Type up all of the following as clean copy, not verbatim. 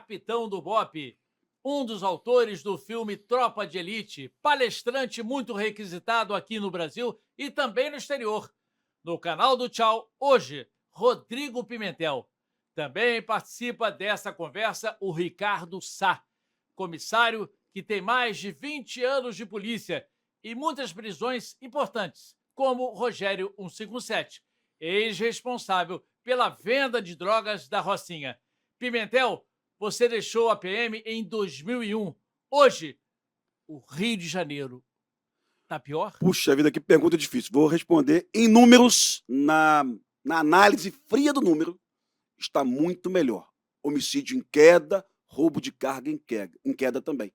capitão do BOPE, um dos autores do filme Tropa de Elite, palestrante muito requisitado aqui no Brasil e também no exterior. No canal do Tchau, hoje, Rodrigo Pimentel. Também participa dessa conversa o Ricardo Sá, comissário que tem mais de 20 anos de polícia e muitas prisões importantes, como Rogério 157, ex-responsável pela venda de drogas da Rocinha. Pimentel, você deixou a PM em 2001. Hoje, o Rio de Janeiro está pior? Puxa vida, que pergunta difícil. Vou responder em números, na análise fria do número, está muito melhor. Homicídio em queda, roubo de carga em queda também.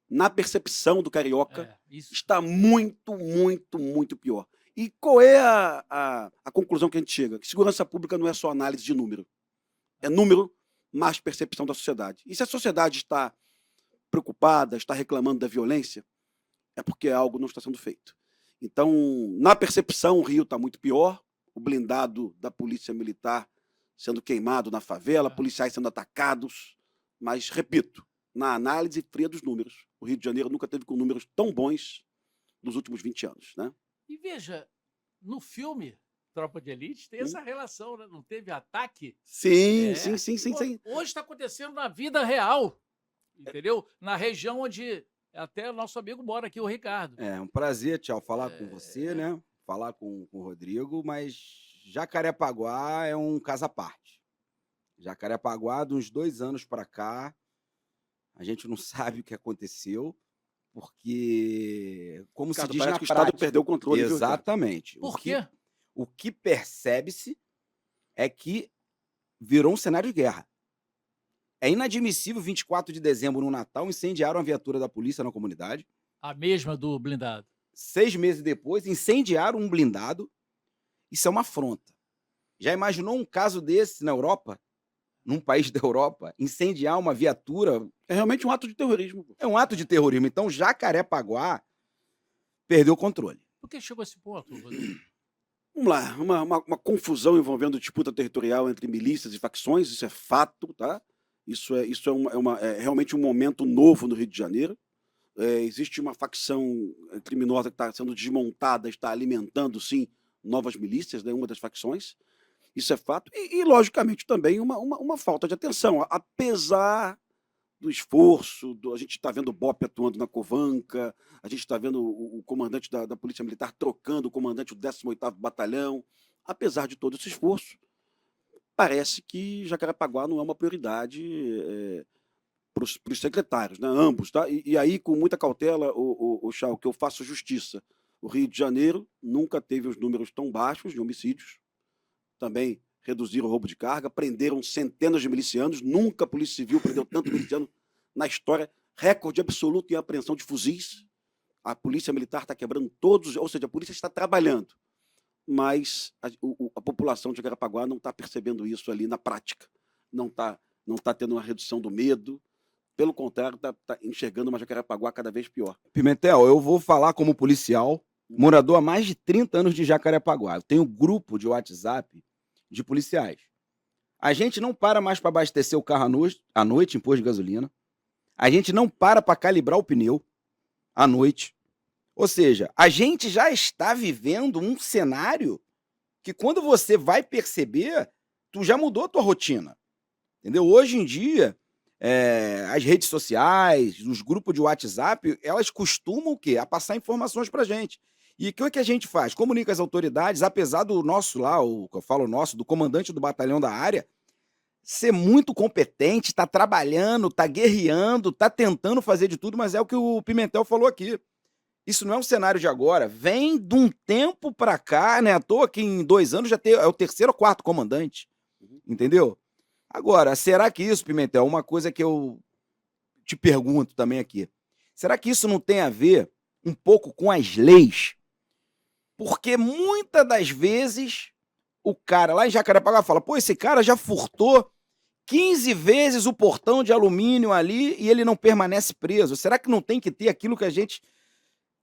Na percepção do carioca, está muito, muito, muito pior. E qual é a conclusão que a gente chega? Que segurança pública não é só análise de número. É número mais percepção da sociedade. E se a sociedade está preocupada, está reclamando da violência, é porque algo não está sendo feito. Então, na percepção, o Rio está muito pior, o blindado da polícia militar sendo queimado na favela, policiais sendo atacados, mas, repito, na análise fria dos números, o Rio de Janeiro nunca teve com números tão bons nos últimos 20 anos, né? E veja, no filme Tropa de Elite tem essa relação, né? Não teve ataque? Sim. Hoje está acontecendo na vida real, entendeu? Na região onde até o nosso amigo mora aqui, o Ricardo. É um prazer, Tchau, falar com você, né? Falar com o Rodrigo, mas Jacarepaguá é um caso à parte. Jacarepaguá, de uns 2 anos para cá, a gente não sabe o que aconteceu, porque, como se diz na prática, o Estado perdeu o controle. Exatamente. Por quê? O que percebe-se é que virou um cenário de guerra. É inadmissível, 24 de dezembro, no Natal, incendiaram a viatura da polícia na comunidade. A mesma do blindado. 6 meses depois, incendiaram um blindado. Isso é uma afronta. Já imaginou um caso desse na Europa? Num país da Europa? Incendiar uma viatura? É realmente um ato de terrorismo. É um ato de terrorismo. Então, Jacarepaguá perdeu o controle. Por que chegou a esse ponto, Rodrigo? Vamos lá, uma confusão envolvendo disputa territorial entre milícias e facções, isso é fato, tá? Isso é realmente um momento novo no Rio de Janeiro. Existe uma facção criminosa que está sendo desmontada, está alimentando, sim, novas milícias, né? Uma das facções. Isso é fato. E logicamente, também uma falta de atenção. Apesar do esforço, a gente está vendo o BOPE atuando na Covanca, a gente está vendo o comandante da Polícia Militar trocando o comandante do 18º Batalhão. Apesar de todo esse esforço, parece que Jacarepaguá não é uma prioridade para os secretários, né? Ambos. Tá? E aí, com muita cautela, o Chau, que eu faço justiça. O Rio de Janeiro nunca teve os números tão baixos de homicídios. Também reduziram o roubo de carga, prenderam centenas de milicianos. Nunca a Polícia Civil prendeu tanto miliciano na história. Recorde absoluto em apreensão de fuzis. A Polícia Militar está quebrando todos, ou seja, a polícia está trabalhando. Mas a população de Jacarepaguá não está percebendo isso ali na prática. Não tá tendo uma redução do medo. Pelo contrário, está enxergando uma Jacarepaguá cada vez pior. Pimentel, eu vou falar como policial, morador há mais de 30 anos de Jacarepaguá. Eu tenho um grupo de WhatsApp de policiais. A gente não para mais para abastecer o carro à noite em posto de gasolina. A gente não para calibrar o pneu à noite. Ou seja, a gente já está vivendo um cenário que, quando você vai perceber, tu já mudou a tua rotina. Entendeu? Hoje em dia, as redes sociais, os grupos de WhatsApp, elas costumam o quê? A passar informações pra gente. E o que a gente faz? Comunica as autoridades, apesar do nosso lá, o que eu falo nosso, do comandante do batalhão da área, ser muito competente, tá trabalhando, tá guerreando, tá tentando fazer de tudo, mas é o que o Pimentel falou aqui. Isso não é um cenário de agora, vem de um tempo pra cá, né? À toa que em 2 anos já é o 3º ou 4º comandante, entendeu? Agora, será que isso, Pimentel, uma coisa que eu te pergunto também aqui, será que isso não tem a ver um pouco com as leis? Porque muitas das vezes o cara lá em Jacarepaguá fala, pô, esse cara já furtou 15 vezes o portão de alumínio ali e ele não permanece preso. Será que não tem que ter aquilo que a gente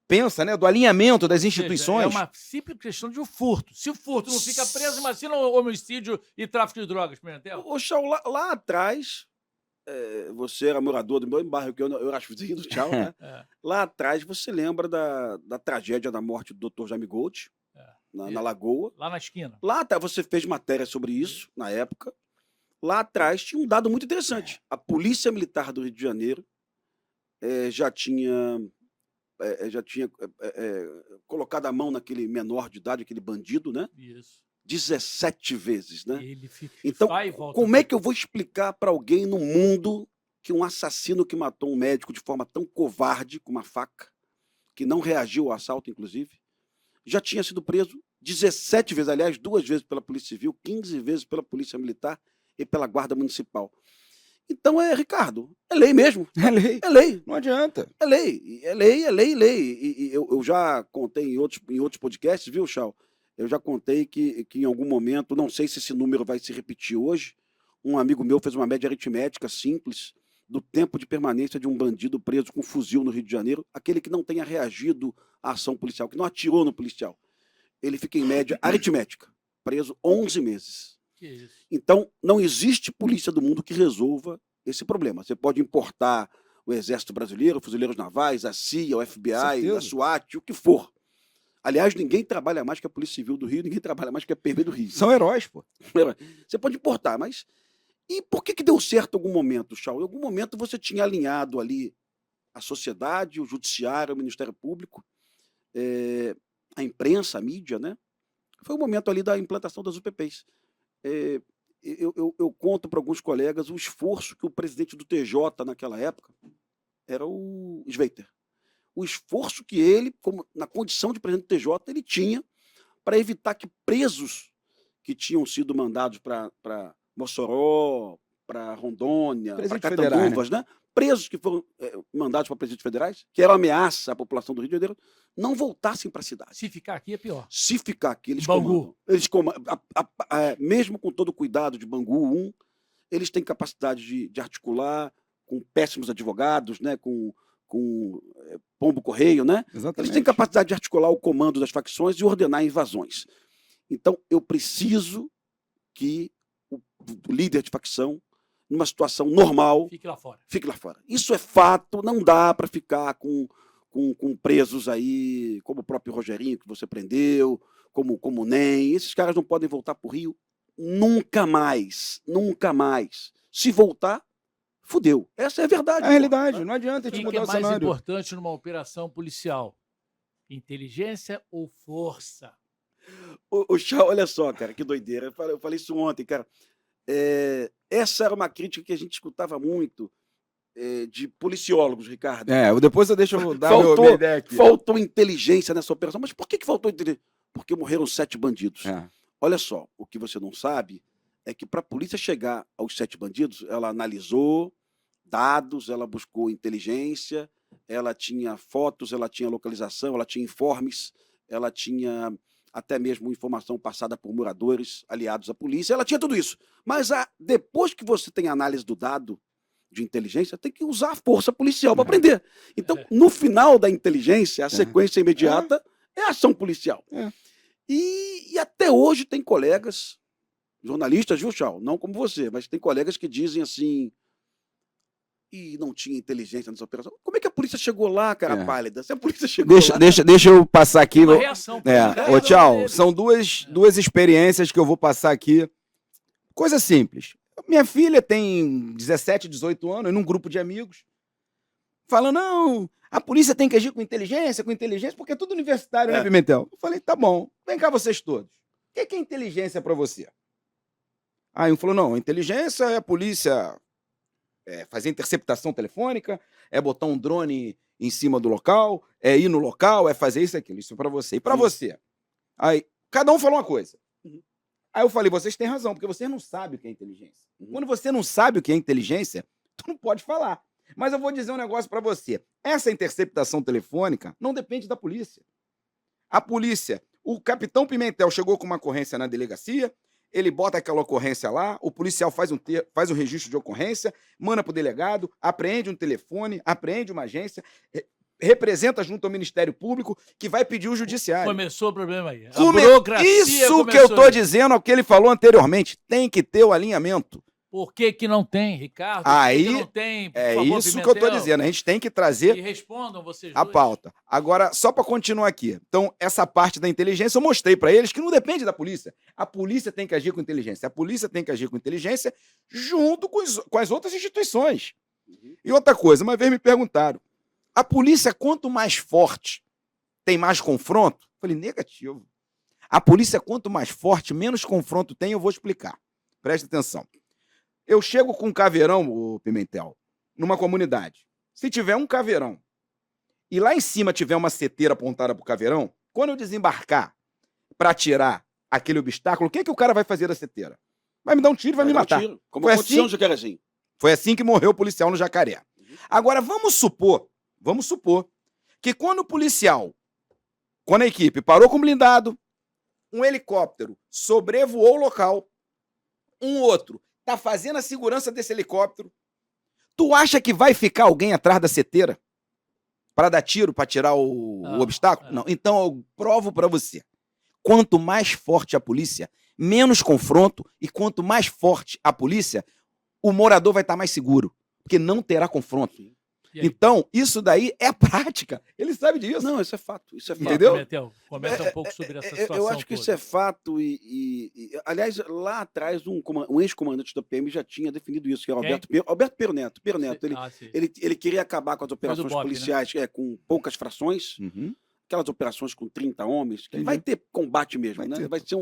pensa, né, do alinhamento das instituições? É uma simples questão de um furto. Se o furto não fica preso, imagina o homicídio e tráfico de drogas, Pimentel. Ô, Chau, lá atrás, você era morador do meu bairro, que eu era vizinho do Tchau, né? É, Lá atrás você lembra da tragédia da morte do Dr. Jaime Gold, é. na Lagoa. Lá na esquina. Lá atrás você fez matéria sobre isso, na época. Lá atrás tinha um dado muito interessante. A Polícia Militar do Rio de Janeiro já tinha colocado a mão naquele menor de idade, aquele bandido, né? Isso. 17 vezes, né? Ele fica, Então, vai e volta. como é que eu vou explicar para alguém no mundo que um assassino que matou um médico de forma tão covarde, com uma faca, que não reagiu ao assalto, inclusive, já tinha sido preso 17 vezes, aliás, 2 vezes pela Polícia Civil, 15 vezes pela Polícia Militar e pela Guarda Municipal. Então, Ricardo, é lei mesmo. É lei. É lei. Não adianta. É lei. É lei, é lei, é lei. E eu já contei em outros podcasts, viu, Chau? Eu já contei que em algum momento, não sei se esse número vai se repetir hoje, um amigo meu fez uma média aritmética simples do tempo de permanência de um bandido preso com fuzil no Rio de Janeiro, aquele que não tenha reagido à ação policial, que não atirou no policial. Ele fica em média aritmética, preso 11 meses. Que isso? Então, não existe polícia do mundo que resolva esse problema. Você pode importar o Exército Brasileiro, Fuzileiros Navais, a CIA, o FBI, Certeza. a SWAT, o que for. Aliás, ninguém trabalha mais que a Polícia Civil do Rio, ninguém trabalha mais que a PV do Rio. São heróis, pô. Você pode importar, mas... E por que deu certo em algum momento, Chau? Em algum momento você tinha alinhado ali a sociedade, o judiciário, o Ministério Público, a imprensa, a mídia, né? Foi o momento ali da implantação das UPPs. Eu conto para alguns colegas o esforço que o presidente do TJ naquela época era o Sveiter. O esforço que ele, na condição de presidente do TJ, ele tinha para evitar que presos que tinham sido mandados para Mossoró, para Rondônia, para Presídios federais, Catanduvas, né? Presos que foram mandados para presídios federais, que era ameaça à população do Rio de Janeiro, não voltassem para a cidade. Se ficar aqui é pior. Se ficar aqui, eles Bangu. comandam. Mesmo com todo o cuidado de Bangu 1, eles têm capacidade de articular com péssimos advogados, né? com pombo correio, né? Exatamente. Eles têm capacidade de articular o comando das facções e ordenar invasões. Então, eu preciso que o líder de facção, numa situação normal, Fique lá fora. fique lá fora. Isso é fato, não dá para ficar com presos aí, como o próprio Rogerinho, que você prendeu, como o NEM. Esses caras não podem voltar para o Rio nunca mais. Nunca mais. Se voltar, fudeu. Essa é a verdade. É a realidade. Não adianta a O gente que mudar é o mais cenário. importante numa operação policial? Inteligência ou força? O Chau, olha só, cara, que doideira. Eu falei isso ontem, cara. Essa era uma crítica que a gente escutava muito de policiólogos, Ricardo. Depois deixa eu dar Faltou- minha ideia aqui. Faltou inteligência nessa operação. Mas por que faltou inteligência? Porque morreram 7 bandidos. É. Olha só, o que você não sabe é que para a polícia chegar aos 7 bandidos, ela analisou dados, ela buscou inteligência, ela tinha fotos, ela tinha localização, ela tinha informes, ela tinha até mesmo informação passada por moradores aliados à polícia, ela tinha tudo isso. Mas depois que você tem a análise do dado de inteligência, tem que usar a força policial para prender. Então, no final da inteligência, a sequência imediata é a ação policial. E até hoje tem colegas, jornalistas, viu, Chau? Não como você, mas tem colegas que dizem assim, e não tinha inteligência nessa operação. Como é que a polícia chegou lá, cara pálida? Se a polícia chegou lá... Deixa eu passar aqui. Uma reação. Ô, tchau. São duas experiências que eu vou passar aqui. Coisa simples. Minha filha tem 17, 18 anos, num grupo de amigos, falando, não, a polícia tem que agir com inteligência, porque é tudo universitário, né, Pimentel? Eu falei, tá bom, vem cá vocês todos. O que é inteligência pra você? Aí um falou, não, inteligência é a polícia fazer interceptação telefônica, é botar um drone em cima do local, é ir no local, é fazer isso e aquilo. Isso pra você. E pra você? Aí, cada um falou uma coisa. Aí eu falei, vocês têm razão, porque vocês não sabem o que é inteligência. Quando você não sabe o que é inteligência, tu não pode falar. Mas eu vou dizer um negócio pra você. Essa interceptação telefônica não depende da polícia. A polícia, o capitão Pimentel chegou com uma ocorrência na delegacia, ele bota aquela ocorrência lá, o policial faz um registro de ocorrência, manda pro delegado, apreende um telefone, apreende uma agência, representa junto ao Ministério Público, que vai pedir o judiciário. Começou o problema aí. A burocracia Isso que começou eu tô aí. dizendo é o que ele falou anteriormente. Tem que ter o alinhamento. Por que que não tem, Ricardo? Aí, Por que não tem, por É favor, isso que eu tô Pimentel? dizendo. A gente tem que trazer E respondam vocês a dois. pauta. Agora, só para continuar aqui. Então, essa parte da inteligência eu mostrei para eles que não depende da polícia. A polícia tem que agir com inteligência. A polícia tem que agir com inteligência junto com as outras instituições. E outra coisa, uma vez me perguntaram: a polícia, quanto mais forte, tem mais confronto? Eu falei, negativo. A polícia, quanto mais forte, menos confronto tem, eu vou explicar. Presta atenção. Eu chego com um caveirão, ô Pimentel, numa comunidade. Se tiver um caveirão e lá em cima tiver uma seteira apontada pro caveirão, quando eu desembarcar para tirar aquele obstáculo, o que o cara vai fazer da seteira? Vai me dar um tiro e vai me dar um matar. tiro, como Foi aconteceu assim? no Jacarezinho. Foi assim que morreu o policial no Jacaré. Agora, vamos supor que quando a equipe parou com o blindado, um helicóptero sobrevoou o local, um outro tá fazendo a segurança desse helicóptero, tu acha que vai ficar alguém atrás da seteira para dar tiro, para tirar o obstáculo? Não. Então eu provo para você. Quanto mais forte a polícia, menos confronto, e quanto mais forte a polícia, o morador vai estar mais seguro, porque não terá confronto. Então, isso daí é a prática. Ele sabe disso. Não, isso é fato. Isso é fato. Entendeu? Pimentel, comenta um pouco sobre essa situação. Eu acho que toda. isso é fato aliás, lá atrás, um ex-comandante da PM já tinha definido isso, que é o Alberto Pero Neto. Ele queria acabar com as operações BOPE, policiais, né? com poucas frações, aquelas operações com 30 homens, que vai ter combate mesmo, né? Vai ser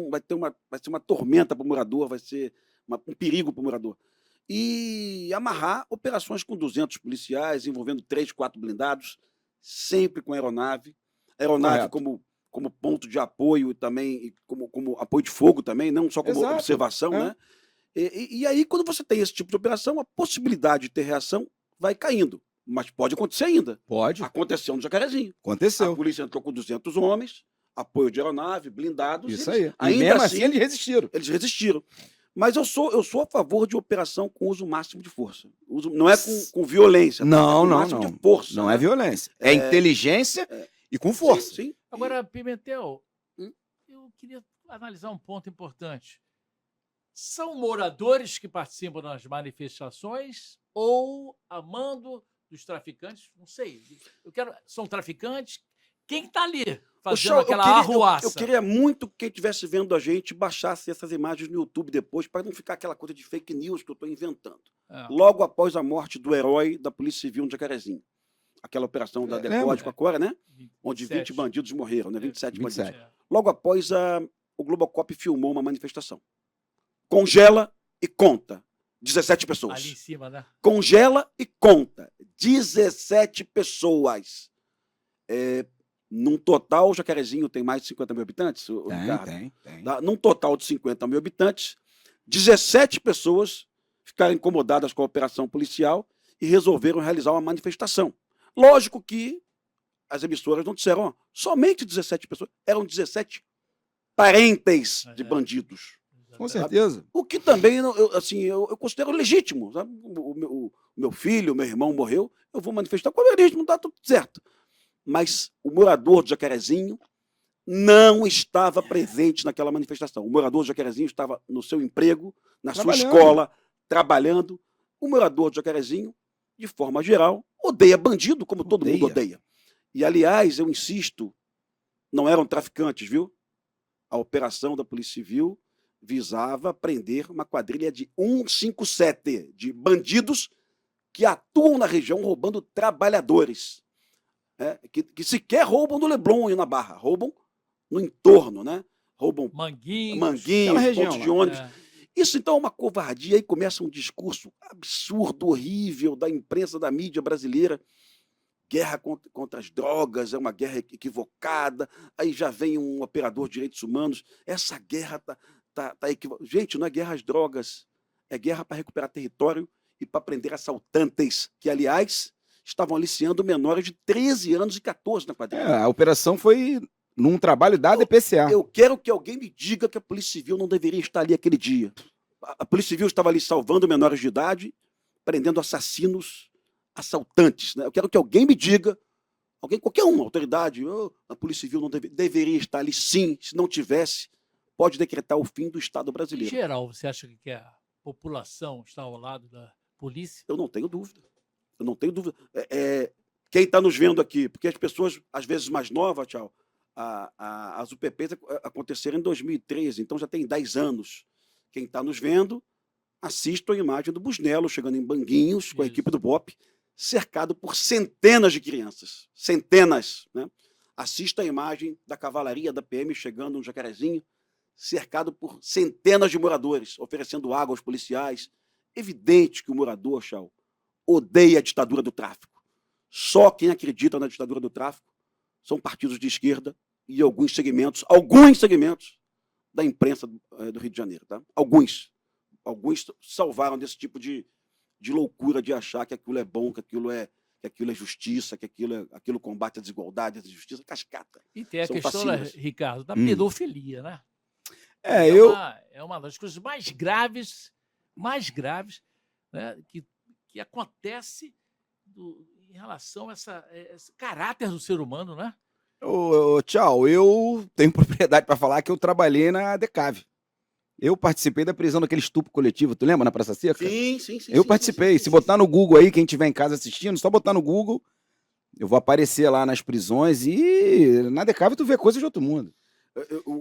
uma tormenta para o morador, vai ser um perigo para o morador. E amarrar operações com 200 policiais, envolvendo 3, 4 blindados, sempre com aeronave como ponto de apoio também, como apoio de fogo também, não só como observação, né? E aí, quando você tem esse tipo de operação, a possibilidade de ter reação vai caindo. Mas pode acontecer ainda. Pode. Aconteceu no Jacarezinho. Aconteceu. A polícia entrou com 200 homens, apoio de aeronave, blindados. Isso aí. Ainda E mesmo assim, eles resistiram. Eles resistiram. Mas eu sou a favor de operação com uso máximo de força. Não é com violência. Não, é com não, máximo não. de força. Não é violência. É inteligência e com força. Sim. Agora, Pimentel, eu queria analisar um ponto importante. São moradores que participam das manifestações ou a mando dos traficantes? Não sei. São traficantes? Quem está ali fazendo aquela arruaça? Eu queria muito que quem estivesse vendo a gente baixasse essas imagens no YouTube depois, para não ficar aquela coisa de fake news que eu estou inventando. Logo após a morte do herói da Polícia Civil no Jacarezinho. Aquela operação da Decode com a Cora, né? 27. Onde 20 bandidos morreram, né? 27 bandidos. Logo após, o Globocop filmou uma manifestação. Congela e conta. 17 pessoas. Ali em cima, né? Congela e conta. 17 pessoas. Num total, o Jacarezinho tem mais de 50 mil habitantes? Tem. Num total de 50 mil habitantes, 17 pessoas ficaram incomodadas com a operação policial e resolveram realizar uma manifestação. Lógico que as emissoras não disseram somente 17 pessoas, eram 17 parentes de bandidos. Com certeza. O que também eu considero legítimo. Sabe? O meu filho, o meu irmão morreu, eu vou manifestar com o legítimo, está tudo certo. Mas o morador do Jacarezinho não estava presente naquela manifestação. O morador do Jacarezinho estava no seu emprego, na sua escola, trabalhando. O morador do Jacarezinho, de forma geral, odeia bandido, como todo mundo odeia. E, aliás, eu insisto, não eram traficantes, viu? A operação da Polícia Civil visava prender uma quadrilha de 157 de bandidos que atuam na região roubando trabalhadores. Que sequer roubam do Leblon e na Barra, roubam no entorno, né? Roubam Manguinhos, pontos de ônibus. Isso, então, é uma covardia. Aí começa um discurso absurdo, horrível da imprensa, da mídia brasileira. Guerra contra as drogas, é uma guerra equivocada. Aí já vem um operador de direitos humanos. Essa guerra tá equivocada. Gente, não é guerra às drogas. É guerra para recuperar território e para prender assaltantes, que, aliás, estavam aliciando menores de 13 anos e 14 na quadrilha. A operação foi num trabalho da DPCA. Eu quero que alguém me diga que a Polícia Civil não deveria estar ali aquele dia. A Polícia Civil estava ali salvando menores de idade, prendendo assassinos, assaltantes. Né? Eu quero que alguém me diga, qualquer uma autoridade, a Polícia Civil não deveria estar ali, sim. Se não tivesse, pode decretar o fim do Estado brasileiro. Em geral, você acha que é população está ao lado da polícia? Eu não tenho dúvida. Eu não tenho dúvida. Quem está nos vendo aqui, porque as pessoas, às vezes mais novas, tchau, as UPPs aconteceram em 2013, então já tem 10 anos. Quem está nos vendo, assista a imagem do Busnello chegando em Banguinhos com a Isso. equipe do BOPE, cercado por centenas de crianças. Centenas, né? Assista a imagem da cavalaria da PM chegando no Jacarezinho, cercado por centenas de moradores, oferecendo água aos policiais. Evidente que o morador, Chau, odeia a ditadura do tráfico. Só quem acredita na ditadura do tráfico são partidos de esquerda e alguns segmentos da imprensa do Rio de Janeiro. Tá? Alguns salvaram desse tipo de loucura de achar que aquilo é bom, que aquilo é justiça, que aquilo combate a desigualdade, a injustiça, cascata. E tem a São questão, né, fascinas. Ricardo, da pedofilia, né? Eu... É uma das coisas mais graves, né, que acontece em relação a esse caráter do ser humano, né? Tchau, eu tenho propriedade para falar que eu trabalhei na DECAV. Eu participei da prisão daquele estupro coletivo, tu lembra, na Praça Seca? Sim. Eu participei. Se botar no Google aí, quem estiver em casa assistindo, só botar no Google, eu vou aparecer lá nas prisões e na DECAV tu vê coisas de outro mundo.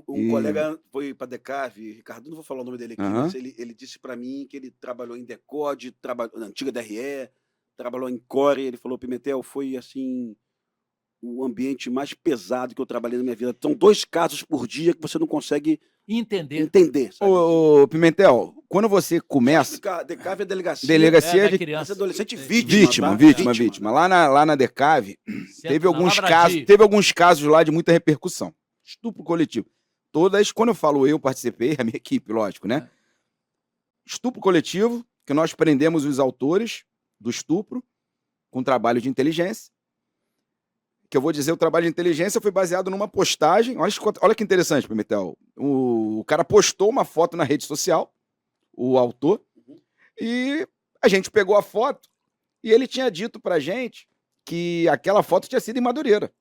Um colega foi para a DECAV, Ricardo, não vou falar o nome dele aqui, Aham. mas ele disse para mim que ele trabalhou em DECODE, na antiga DRE, trabalhou em CORE. Ele falou: Pimentel, foi assim o ambiente mais pesado que eu trabalhei na minha vida. São 2 casos por dia que você não consegue entender. Sabe? Ô, Pimentel, quando você começa... DECAV é delegacia Delegacia da de criança. adolescente vítima. tá? Lá na DECAV, teve alguns casos lá de muita repercussão. Estupro coletivo. Todas, quando eu falo eu participei, a minha equipe, lógico, né? Estupro coletivo, que nós prendemos os autores do estupro com trabalho de inteligência. Que eu vou dizer, o trabalho de inteligência foi baseado numa postagem. Olha que interessante, Pimentel. O cara postou uma foto na rede social, o autor, e a gente pegou a foto e ele tinha dito pra gente que aquela foto tinha sido em Madureira.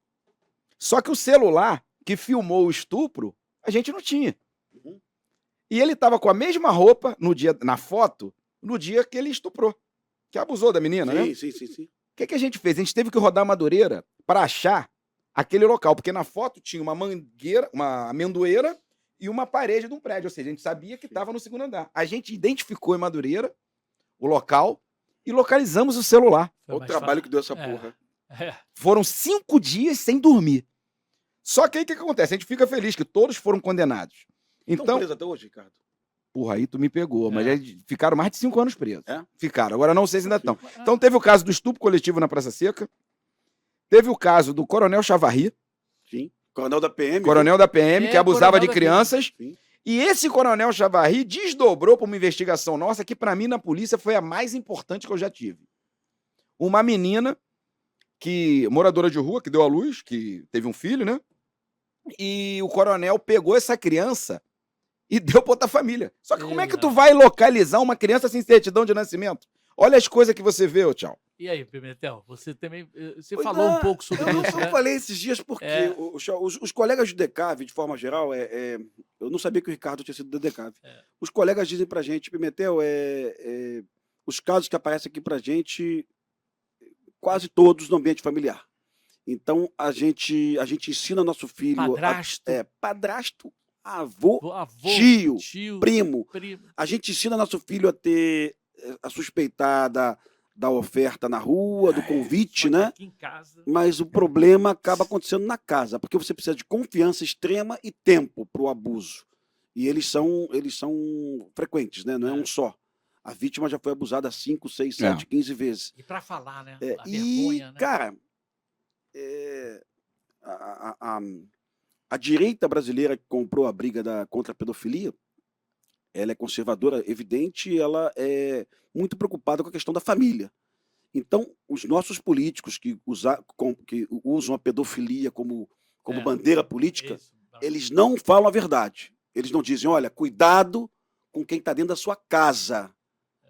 Só que o celular que filmou o estupro, a gente não tinha. E ele estava com a mesma roupa na foto, no dia que ele estuprou, que abusou da menina, né? Sim. O que a gente fez? A gente teve que rodar Madureira para achar aquele local, porque na foto tinha uma mangueira, uma amendoeira e uma parede de um prédio, ou seja, a gente sabia que estava no 2º andar. A gente identificou em Madureira o local e localizamos o celular. Olha o trabalho que deu essa porra. Foram 5 dias sem dormir. Só que aí o que acontece? A gente fica feliz que todos foram condenados. Estão presos até hoje, Ricardo? Porra, aí tu me pegou, mas já ficaram mais de 5 anos presos. É? Ficaram, agora não sei se ainda estão. Então teve o caso do estupro coletivo na Praça Seca, teve o caso do Coronel Chavarri. Sim. Coronel da PM. Coronel da PM, que abusava de Coronel da crianças. Sim. E esse Coronel Chavarri desdobrou para uma investigação nossa que para mim na polícia foi a mais importante que eu já tive. Uma menina moradora de rua, que deu à luz, que teve um filho, né? E o coronel pegou essa criança e deu para outra família. Só que como é que tu vai localizar uma criança sem certidão de nascimento? Olha as coisas que você vê, Tchau. E aí, Pimentel, você também falou um pouco sobre isso, né? Eu falei esses dias porque os colegas do DECAV, de forma geral, eu não sabia que o Ricardo tinha sido do DECAV. Os colegas dizem pra gente, Pimentel, os casos que aparecem aqui pra gente, quase todos no ambiente familiar. Então, a gente ensina nosso filho... Padrasto, avô, tio, primo. A gente ensina nosso filho a suspeitar da oferta na rua, do convite, né? Aqui em casa. Mas o problema acaba acontecendo na casa, porque você precisa de confiança extrema e tempo para o abuso. E eles são frequentes, né? Não é um só. A vítima já foi abusada 5, 6, 7, 15 vezes. E para falar, né? A vergonha, né? Cara, a direita brasileira que comprou a briga contra a pedofilia, ela é conservadora, evidente, e ela é muito preocupada com a questão da família. Então, os nossos políticos que usam a pedofilia como bandeira política, eles não falam a verdade. Eles não dizem, olha, cuidado com quem está dentro da sua casa.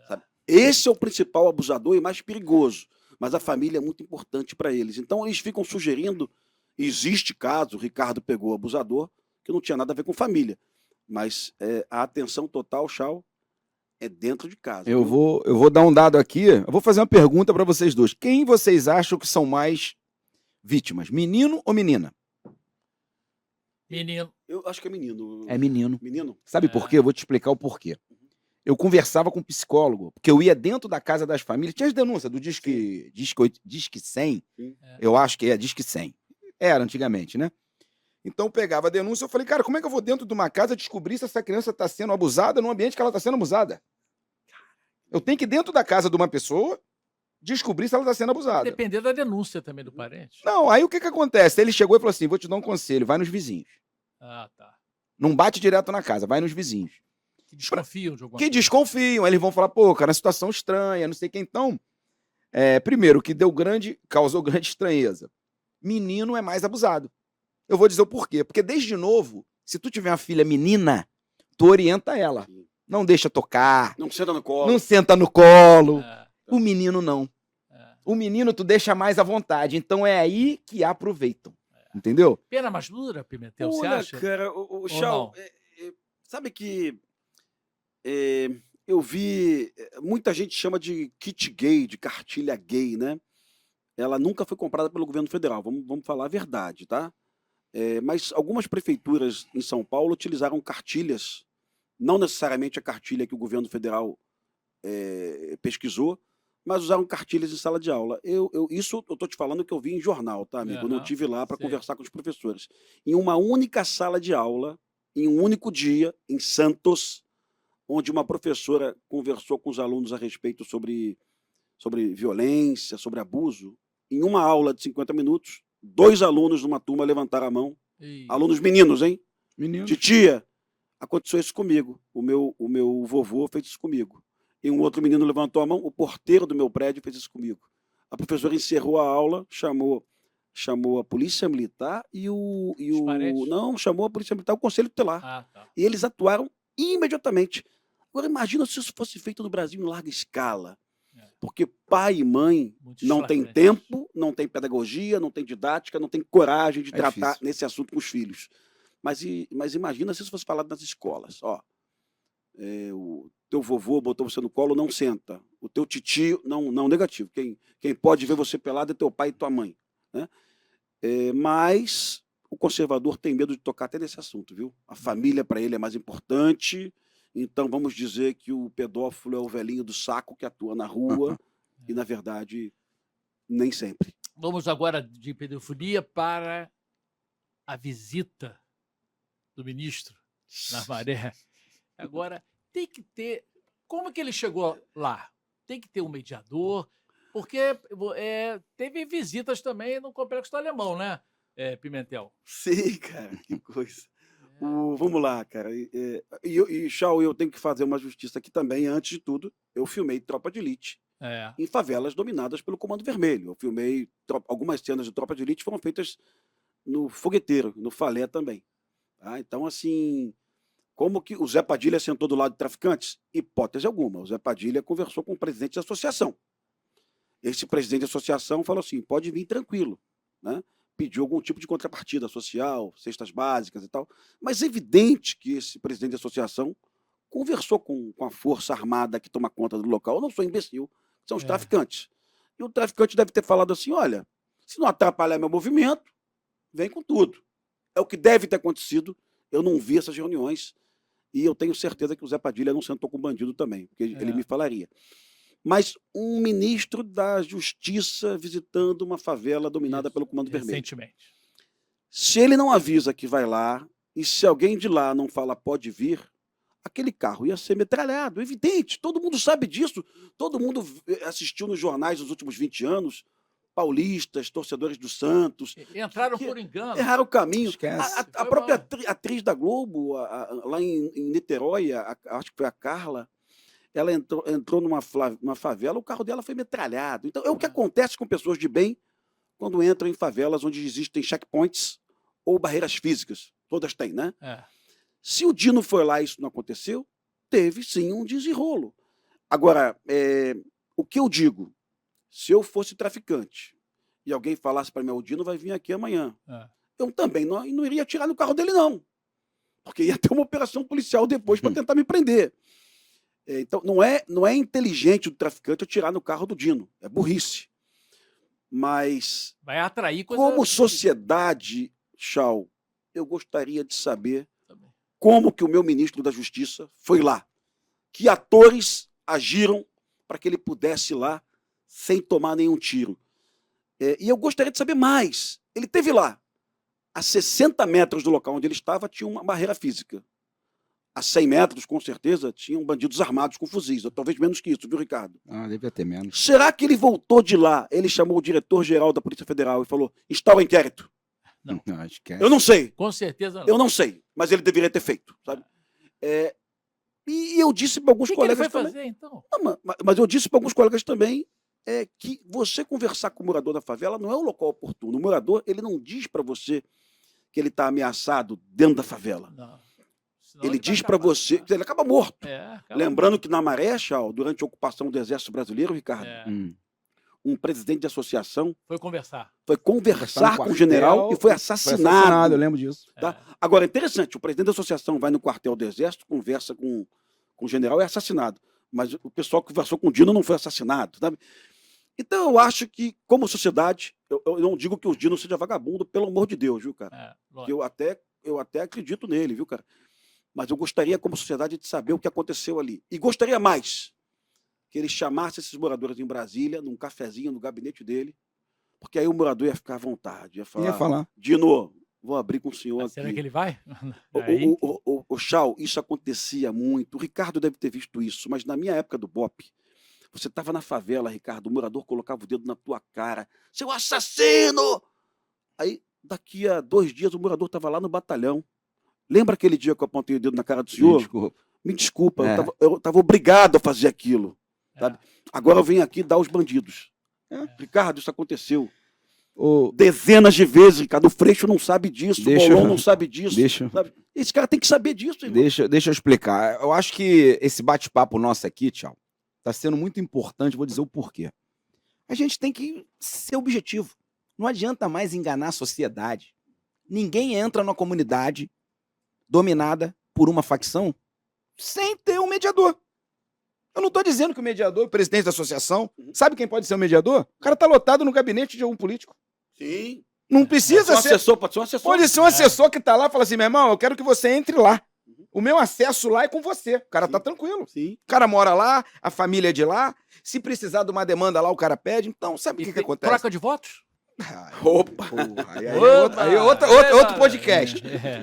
Sabe? Esse é o principal abusador e mais perigoso. Mas a família é muito importante para eles. Então, eles ficam sugerindo, existe caso, o Ricardo pegou o abusador, que não tinha nada a ver com família. Mas a atenção total, Chau, é dentro de casa. Eu viu? vou dar um dado aqui. Eu vou fazer uma pergunta para vocês dois. Quem vocês acham que são mais vítimas? Menino ou menina? Menino. Eu acho que é menino. É menino. Menino? Sabe É. por quê? Eu vou te explicar o porquê. Eu conversava com um psicólogo, porque eu ia dentro da casa das famílias. Tinha as denúncias do Disque 100. Sim. Eu acho que é Disque 100. Era antigamente, né? Então eu pegava a denúncia e falei, cara, como é que eu vou dentro de uma casa descobrir se essa criança está sendo abusada no ambiente que ela está sendo abusada? Eu tenho que ir dentro da casa de uma pessoa descobrir se ela está sendo abusada. Depender da denúncia também do parente. Não, aí o que acontece? Ele chegou e falou assim, vou te dar um conselho, vai nos vizinhos. Ah, tá. Não bate direto na casa, vai nos vizinhos. Que desconfiam de alguma Que coisa. desconfiam, aí eles vão falar, pô, cara, uma situação estranha, não sei o que. Então, primeiro, o que causou grande estranheza. Menino é mais abusado. Eu vou dizer o porquê. Porque desde novo, se tu tiver uma filha menina, tu orienta ela. Sim. Não deixa tocar, Não senta no colo. não senta no colo. É, O menino não. é. O menino tu deixa mais à vontade. Então é aí que aproveitam. Entendeu? Pena mais dura, Pimentel, você Olha, acha? cara, Ou Chau, não? sabe que eu vi, muita gente chama de kit gay, de cartilha gay, né? Ela nunca foi comprada pelo governo federal, vamos falar a verdade, tá? Mas algumas prefeituras em São Paulo utilizaram cartilhas, não necessariamente a cartilha que o governo federal pesquisou, mas usaram cartilhas em sala de aula. Isso eu estou te falando que eu vi em jornal, tá, amigo? Eu não Aham, estive lá para sei. conversar com os professores. Em uma única sala de aula, em um único dia, em Santos, onde uma professora conversou com os alunos a respeito sobre violência, sobre abuso, em uma aula de 50 minutos, 2 alunos numa turma levantaram a mão, Ih, alunos meninos, hein? Menino. Titia, aconteceu isso comigo. O meu vovô fez isso comigo. E um outro menino levantou a mão, o porteiro do meu prédio fez isso comigo. A professora encerrou a aula, chamou a polícia militar e Os parentes? não, chamou a polícia militar, o conselho tutelar. Ah, tá. E eles atuaram imediatamente. Agora imagina se isso fosse feito no Brasil em larga escala. É. Porque pai e mãe Muitos não têm flagrantes. tempo, não têm pedagogia, não têm didática, não têm coragem de tratar difícil. nesse assunto com os filhos. Mas imagina se isso fosse falado nas escolas. Ó, o teu vovô botou você no colo, não senta. O teu titio, não negativo. Quem pode ver você pelado é teu pai e tua mãe. Né? Mas o conservador tem medo de tocar até nesse assunto, viu? A família para ele é mais importante. Então vamos dizer que o pedófilo é o velhinho do saco que atua na rua e, na verdade, nem sempre. Vamos agora de pedofilia para a visita do ministro na Maré. Agora, tem que ter... Como que ele chegou lá? Tem que ter um mediador, porque teve visitas também no Complexo do Alemão, né, Pimentel? Sim, cara, que coisa. Vamos lá, cara. Chau, eu tenho que fazer uma justiça aqui também. Antes de tudo, eu filmei Tropa de Elite em favelas dominadas pelo Comando Vermelho. Eu filmei algumas cenas de Tropa de Elite foram feitas no Fogueteiro, no Falé também. Tá? Então, assim, como que o Zé Padilha sentou do lado de traficantes? Hipótese alguma. O Zé Padilha conversou com o presidente da associação. Esse presidente da associação falou assim, pode vir tranquilo, né? Pediu algum tipo de contrapartida social, cestas básicas e tal. Mas é evidente que esse presidente da associação conversou com a força armada que toma conta do local. Eu não sou imbecil, são os traficantes. E o traficante deve ter falado assim, olha, se não atrapalhar meu movimento, vem com tudo. É o que deve ter acontecido. Eu não vi essas reuniões e eu tenho certeza que o Zé Padilha não sentou com o bandido também, porque ele me falaria. Mas um ministro da Justiça visitando uma favela dominada pelo Comando Vermelho. Recentemente. Se ele não avisa que vai lá, e se alguém de lá não fala pode vir, aquele carro ia ser metralhado, evidente, todo mundo sabe disso, todo mundo assistiu nos jornais nos últimos 20 anos, paulistas, torcedores do Santos. Entraram por engano. Erraram o caminho. Esquece. A própria atriz da Globo, lá em Niterói, acho que foi a Carla, ela entrou numa favela, o carro dela foi metralhado. Então, é o que acontece com pessoas de bem quando entram em favelas onde existem checkpoints ou barreiras físicas. Todas têm, né? Se o Dino foi lá e isso não aconteceu, teve sim um desenrolo. Agora, o que eu digo, se eu fosse traficante e alguém falasse para mim, o Dino vai vir aqui amanhã, eu também não iria atirar no carro dele, não. Porque ia ter uma operação policial depois para tentar me prender. Então, não é inteligente do traficante atirar no carro do Dino. É burrice. Mas, Vai atrair coisa... como sociedade, Chau, eu gostaria de saber Também. como que o meu ministro da Justiça foi lá. Que atores agiram para que ele pudesse ir lá sem tomar nenhum tiro. E eu gostaria de saber mais. Ele esteve lá. A 60 metros do local onde ele estava, tinha uma barreira física. A 100 metros, com certeza, tinham bandidos armados com fuzis. Ou talvez menos que isso, viu, Ricardo? Ah, devia ter menos. Será que ele voltou de lá? Ele chamou o diretor-geral da Polícia Federal e falou: instala o inquérito. Não. Não, esquece. Eu não sei. Com certeza não. Eu não sei. Mas ele deveria ter feito. Sabe? E eu disse para alguns O que ele colegas foi também. fazer, então? Não, mas eu disse para alguns colegas também que você conversar com o morador da favela não é o local oportuno. O morador, ele não diz para você que ele está ameaçado dentro da favela. Não. Senão Ele vai diz para acabar, você né? que ele acaba morto. Acaba Lembrando que na Maré, Chau, durante a ocupação do Exército Brasileiro, Ricardo, um presidente de associação Foi conversar. foi conversar no com o general quartel, e foi assassinado. eu lembro disso. Tá? Agora, é interessante, o presidente da associação vai no quartel do Exército, conversa com o general e é assassinado. Mas o pessoal que conversou com o Dino não foi assassinado. Sabe? Então, eu acho que, como sociedade, eu não digo que o Dino seja vagabundo, pelo amor de Deus, viu, cara? Que eu até acredito nele, viu, cara? Mas eu gostaria, como sociedade, de saber o que aconteceu ali. E gostaria mais que ele chamasse esses moradores em Brasília, num cafezinho no gabinete dele, porque aí o morador ia ficar à vontade, ia falar. Dino, vou abrir com o senhor aqui. Será que ele vai? O Chau, isso acontecia muito. O Ricardo deve ter visto isso, mas na minha época do BOP, você estava na favela, Ricardo, o morador colocava o dedo na tua cara. Seu assassino! Aí, daqui a 2 dias, o morador estava lá no batalhão. Lembra aquele dia que eu apontei o dedo na cara do senhor? Desculpa. Me desculpa, eu estava obrigado a fazer aquilo. Sabe? Agora eu venho aqui dar os bandidos. Ricardo, isso aconteceu. Dezenas de vezes, Ricardo. O Freixo não sabe disso, o Bolon não sabe disso. Sabe? Esse cara tem que saber disso, irmão. Deixa eu explicar. Eu acho que esse bate-papo nosso aqui, Tchau, está sendo muito importante. Vou dizer o porquê. A gente tem que ser objetivo. Não adianta mais enganar a sociedade. Ninguém entra numa comunidade dominada por uma facção sem ter um mediador. Eu não estou dizendo que o mediador, o presidente da associação, sabe quem pode ser o mediador? O cara está lotado no gabinete de algum político. Sim. Não precisa ser. Pode ser um assessor. Pode ser um assessor que está lá e fala assim: meu irmão, eu quero que você entre lá. O meu acesso lá é com você. O cara tá tranquilo. Sim. O cara mora lá, a família é de lá. Se precisar de uma demanda lá, o cara pede. Então, sabe o que acontece? Troca de votos? Opa! Aí é outro podcast.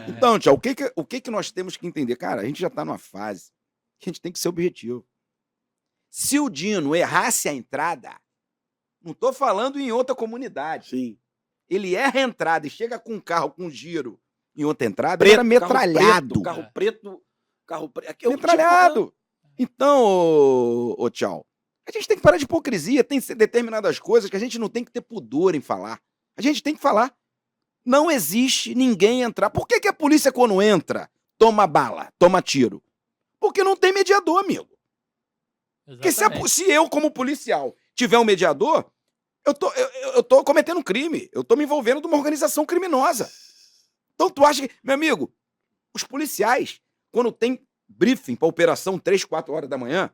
Então, Tchau, o que nós temos que entender? Cara, a gente já tá numa fase que a gente tem que ser objetivo. Se o Dino errasse a entrada, não tô falando em outra comunidade. Sim. Ele erra a entrada e chega com um carro com giro em outra entrada, ele era metralhado. Carro preto. Metralhado. Então, ô Tchau, a gente tem que parar de hipocrisia. Tem determinadas coisas que a gente não tem que ter pudor em falar. A gente tem que falar. Não existe ninguém entrar. Por que a polícia, quando entra, toma bala, toma tiro? Porque não tem mediador, amigo. Porque se eu, como policial, tiver um mediador, eu tô cometendo um crime. Eu tô me envolvendo numa organização criminosa. Então tu acha que... Meu amigo, os policiais, quando tem briefing pra operação 3, 4 horas da manhã,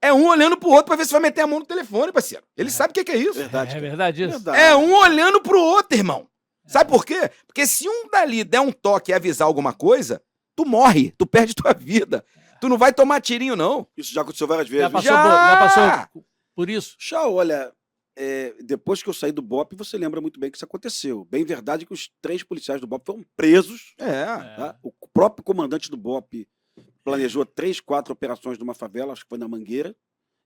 é um olhando pro outro pra ver se vai meter a mão no telefone, parceiro. Ele sabe o que é isso. Verdade. É verdade isso. Verdade. É um olhando pro outro, irmão. Sabe por quê? Porque se um dali der um toque e avisar alguma coisa, tu morre, tu perde tua vida. Tu não vai tomar tirinho, não. Isso já aconteceu várias vezes. Já passou por isso? Chau, olha, depois que eu saí do BOP, você lembra muito bem que isso aconteceu. Bem verdade que os 3 policiais do BOP foram presos. Tá? O próprio comandante do BOP planejou 3, 4 operações numa favela, acho que foi na Mangueira,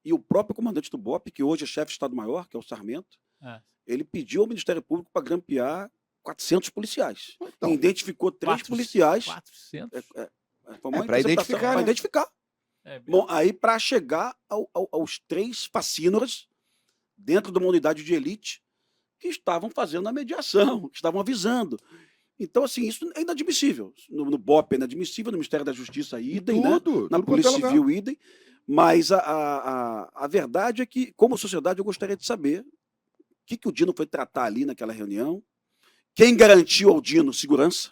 e o próprio comandante do BOP, que hoje é chefe de Estado-Maior, que é o Sarmento, ele pediu ao Ministério Público para grampear 400 policiais. Então, identificou 3 policiais. 400? Para identificar. Para identificar. Bom, Bom, aí para chegar aos 3 facínoras dentro de uma unidade de elite que estavam fazendo a mediação, que estavam avisando. Então, assim, isso é inadmissível. No BOP é inadmissível, no Ministério da Justiça idem, na Polícia Civil idem, mas a verdade é que, como sociedade, eu gostaria de saber o que o Dino foi tratar ali naquela reunião, quem garantiu ao Dino segurança,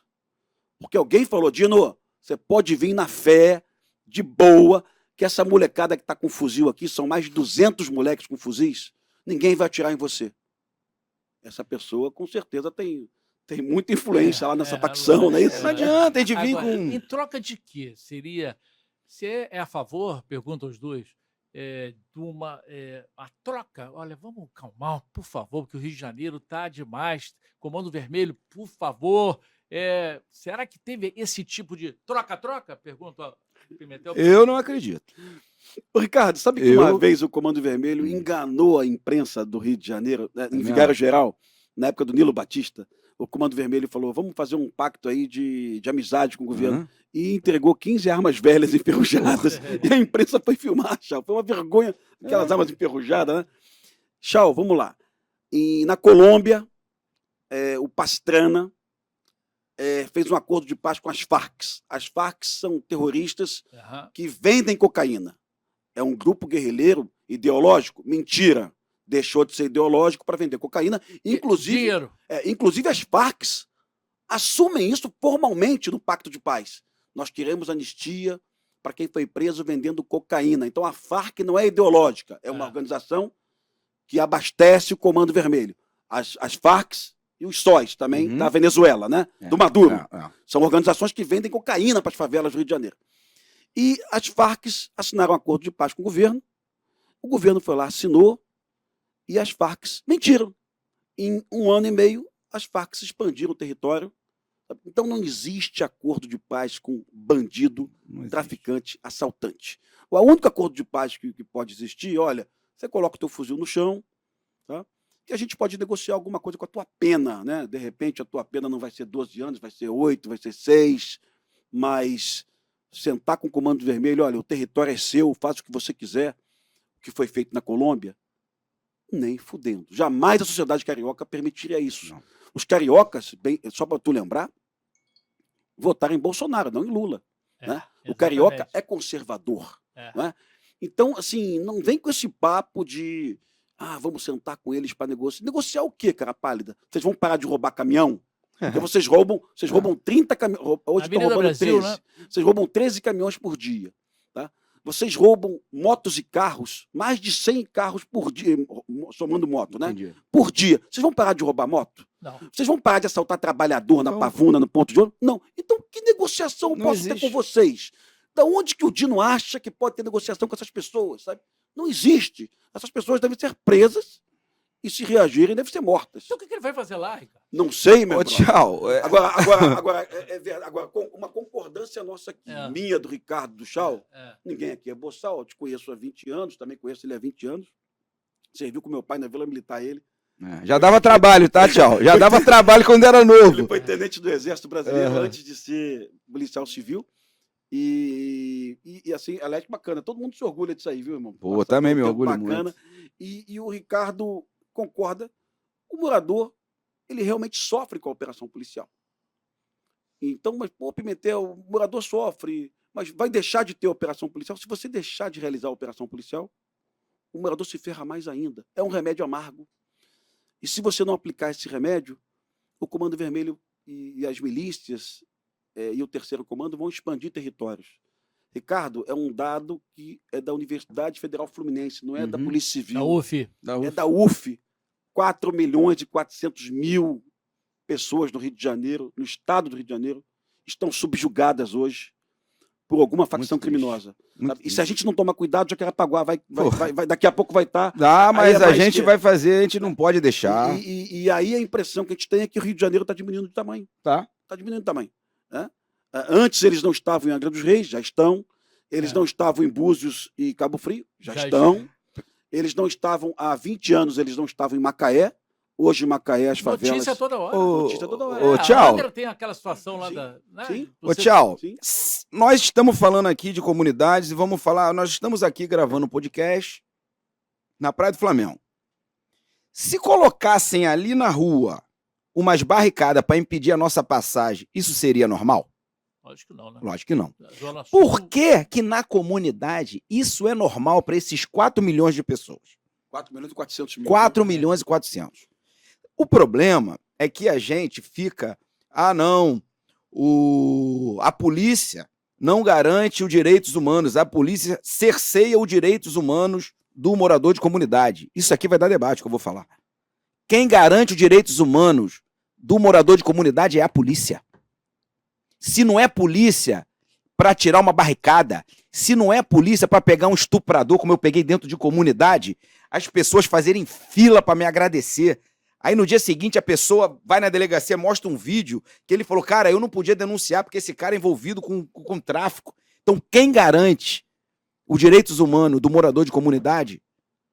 porque alguém falou: Dino, você pode vir na fé, de boa, que essa molecada que está com fuzil aqui, são mais de 200 moleques com fuzis, ninguém vai atirar em você. Essa pessoa, com certeza, tem muita influência lá nessa facção, não é isso? Não adianta a gente vir Agora, com... em troca de quê? Você é a favor, pergunta aos dois, a troca? Olha, vamos calmar, por favor, porque o Rio de Janeiro está demais. Comando Vermelho, por favor. Será que teve esse tipo de troca-troca? Pergunta Pimentel. Eu não acredito. Ô, Ricardo, sabe que uma vez o Comando Vermelho enganou a imprensa do Rio de Janeiro, né, em Vigário Geral, na época do Nilo Batista? O Comando Vermelho falou, vamos fazer um pacto aí de amizade com o governo. E entregou 15 armas velhas enferrujadas. E a imprensa foi filmar, Chau. Foi uma vergonha, aquelas armas enferrujadas, né? Chau, vamos lá. Na Colômbia, o Pastrana fez um acordo de paz com as Farc. As Farc são terroristas que vendem cocaína. É um grupo guerrilheiro ideológico? Mentira. Deixou de ser ideológico para vender cocaína. Inclusive as Farc assumem isso formalmente no Pacto de Paz. Nós queremos anistia para quem foi preso vendendo cocaína. Então a Farc não é ideológica, é uma organização que abastece o Comando Vermelho. As Farc e os SOS também, da Venezuela, né? Do Maduro. São organizações que vendem cocaína para as favelas do Rio de Janeiro. E as Farc assinaram um acordo de paz com o governo foi lá, assinou, e as Farc mentiram. Em 1 ano e meio, as Farc expandiram o território. Então não existe acordo de paz com bandido, traficante, assaltante. O único acordo de paz que pode existir, olha, você coloca o teu fuzil no chão, tá? Que a gente pode negociar alguma coisa com a tua pena, né? De repente a tua pena não vai ser 12 anos, vai ser 8, vai ser 6, mas sentar com o Comando Vermelho, olha, o território é seu, faz o que você quiser, o que foi feito na Colômbia, nem fudendo. Jamais a sociedade carioca permitiria isso. Não. Os cariocas, só para tu lembrar, votaram em Bolsonaro, não em Lula. Né? O carioca é conservador. Né? Então, assim, não vem com esse papo de vamos sentar com eles para negociar. Negociar o quê, cara pálida? Vocês vão parar de roubar caminhão? Porque vocês roubam 30 caminhões. Hoje estão roubando Brasil, 13. Né? Vocês roubam 13 caminhões por dia. Tá? Vocês roubam motos e carros, mais de 100 carros por dia, somando moto, né? Entendi. Por dia. Vocês vão parar de roubar moto? Não. Vocês vão parar de assaltar trabalhador na Pavuna, no ponto de ônibus? Não. Então, que negociação eu posso ter com vocês? Da onde que o Dino acha que pode ter negociação com essas pessoas, sabe? Não existe. Essas pessoas devem ser presas e, se devem ser mortas. Então o que ele vai fazer lá, Ricardo? Não sei, meu irmão. Tchau. Agora, uma concordância nossa aqui, minha, do Ricardo, do Chau, ninguém aqui é boçal, eu te conheço há 20 anos, também conheço ele há 20 anos, serviu com meu pai na Vila Militar, ele. Já dava trabalho, tá, Tchau? Já dava trabalho quando era novo. Ele foi tenente do Exército Brasileiro antes de ser policial civil. E assim, aliás, bacana. Todo mundo se orgulha disso aí, viu, irmão? Pô, também me orgulho bacana. Muito. E o Ricardo concorda. O morador, ele realmente sofre com a operação policial. Então, mas, pô, Pimentel, o morador sofre, mas vai deixar de ter operação policial? Se você deixar de realizar a operação policial, o morador se ferra mais ainda. É um remédio amargo. E se você não aplicar esse remédio, o Comando Vermelho e as milícias e o terceiro comando vão expandir territórios. Ricardo, é um dado que é da Universidade Federal Fluminense, não é da Polícia Civil. Da UF. É da UF. 4.400.000 pessoas no Rio de Janeiro, no estado do Rio de Janeiro, estão subjugadas hoje por alguma facção criminosa. E se a gente não tomar cuidado, Jacarepaguá vai daqui a pouco vai estar... mas a gente vai fazer, a gente não pode deixar. E aí a impressão que a gente tem é que o Rio de Janeiro está diminuindo de tamanho. Está diminuindo de tamanho. Né? Antes eles não estavam em Angra dos Reis, já estão. Eles não estavam em Búzios e Cabo Frio, já estão. Eles não estavam, há 20 anos, eles não estavam em Macaé. Hoje, em Macaé, as favelas... Notícia toda hora. Notícia toda hora. Tchau. Tem aquela situação lá da... Né? Sim. Tchau. Sim. Nós estamos falando aqui de comunidades e vamos falar... Nós estamos aqui gravando um podcast na Praia do Flamengo. Se colocassem ali na rua umas barricadas para impedir a nossa passagem, isso seria normal? Lógico que não, né? Lógico que não. Por que que na comunidade isso é normal para esses 4 milhões de pessoas? 4.400.000. 4.400.000. O problema é que a gente fica... a polícia não garante os direitos humanos. A polícia cerceia os direitos humanos do morador de comunidade. Isso aqui vai dar debate que eu vou falar. Quem garante os direitos humanos do morador de comunidade é a polícia. Se não é polícia para tirar uma barricada, se não é polícia para pegar um estuprador, como eu peguei dentro de comunidade, as pessoas fazerem fila para me agradecer. Aí no dia seguinte a pessoa vai na delegacia, mostra um vídeo que ele falou, cara, eu não podia denunciar porque esse cara é envolvido com tráfico. Então quem garante os direitos humanos do morador de comunidade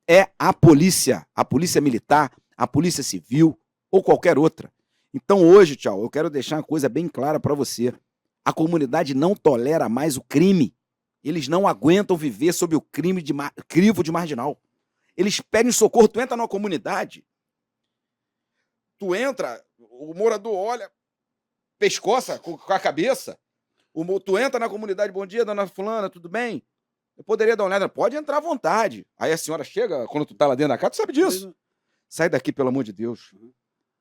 é a polícia militar, a polícia civil ou qualquer outra. Então hoje, tchau, eu quero deixar uma coisa bem clara para você. A comunidade não tolera mais o crime. Eles não aguentam viver sob o crivo de marginal. Eles pedem socorro, tu entra numa comunidade, tu entra, o morador olha, pescoça com a cabeça, tu entra na comunidade, bom dia, dona fulana, tudo bem? Eu poderia dar uma olhada, pode entrar à vontade. Aí a senhora chega, quando tu tá lá dentro da casa, tu sabe disso. Sai daqui, pelo amor de Deus.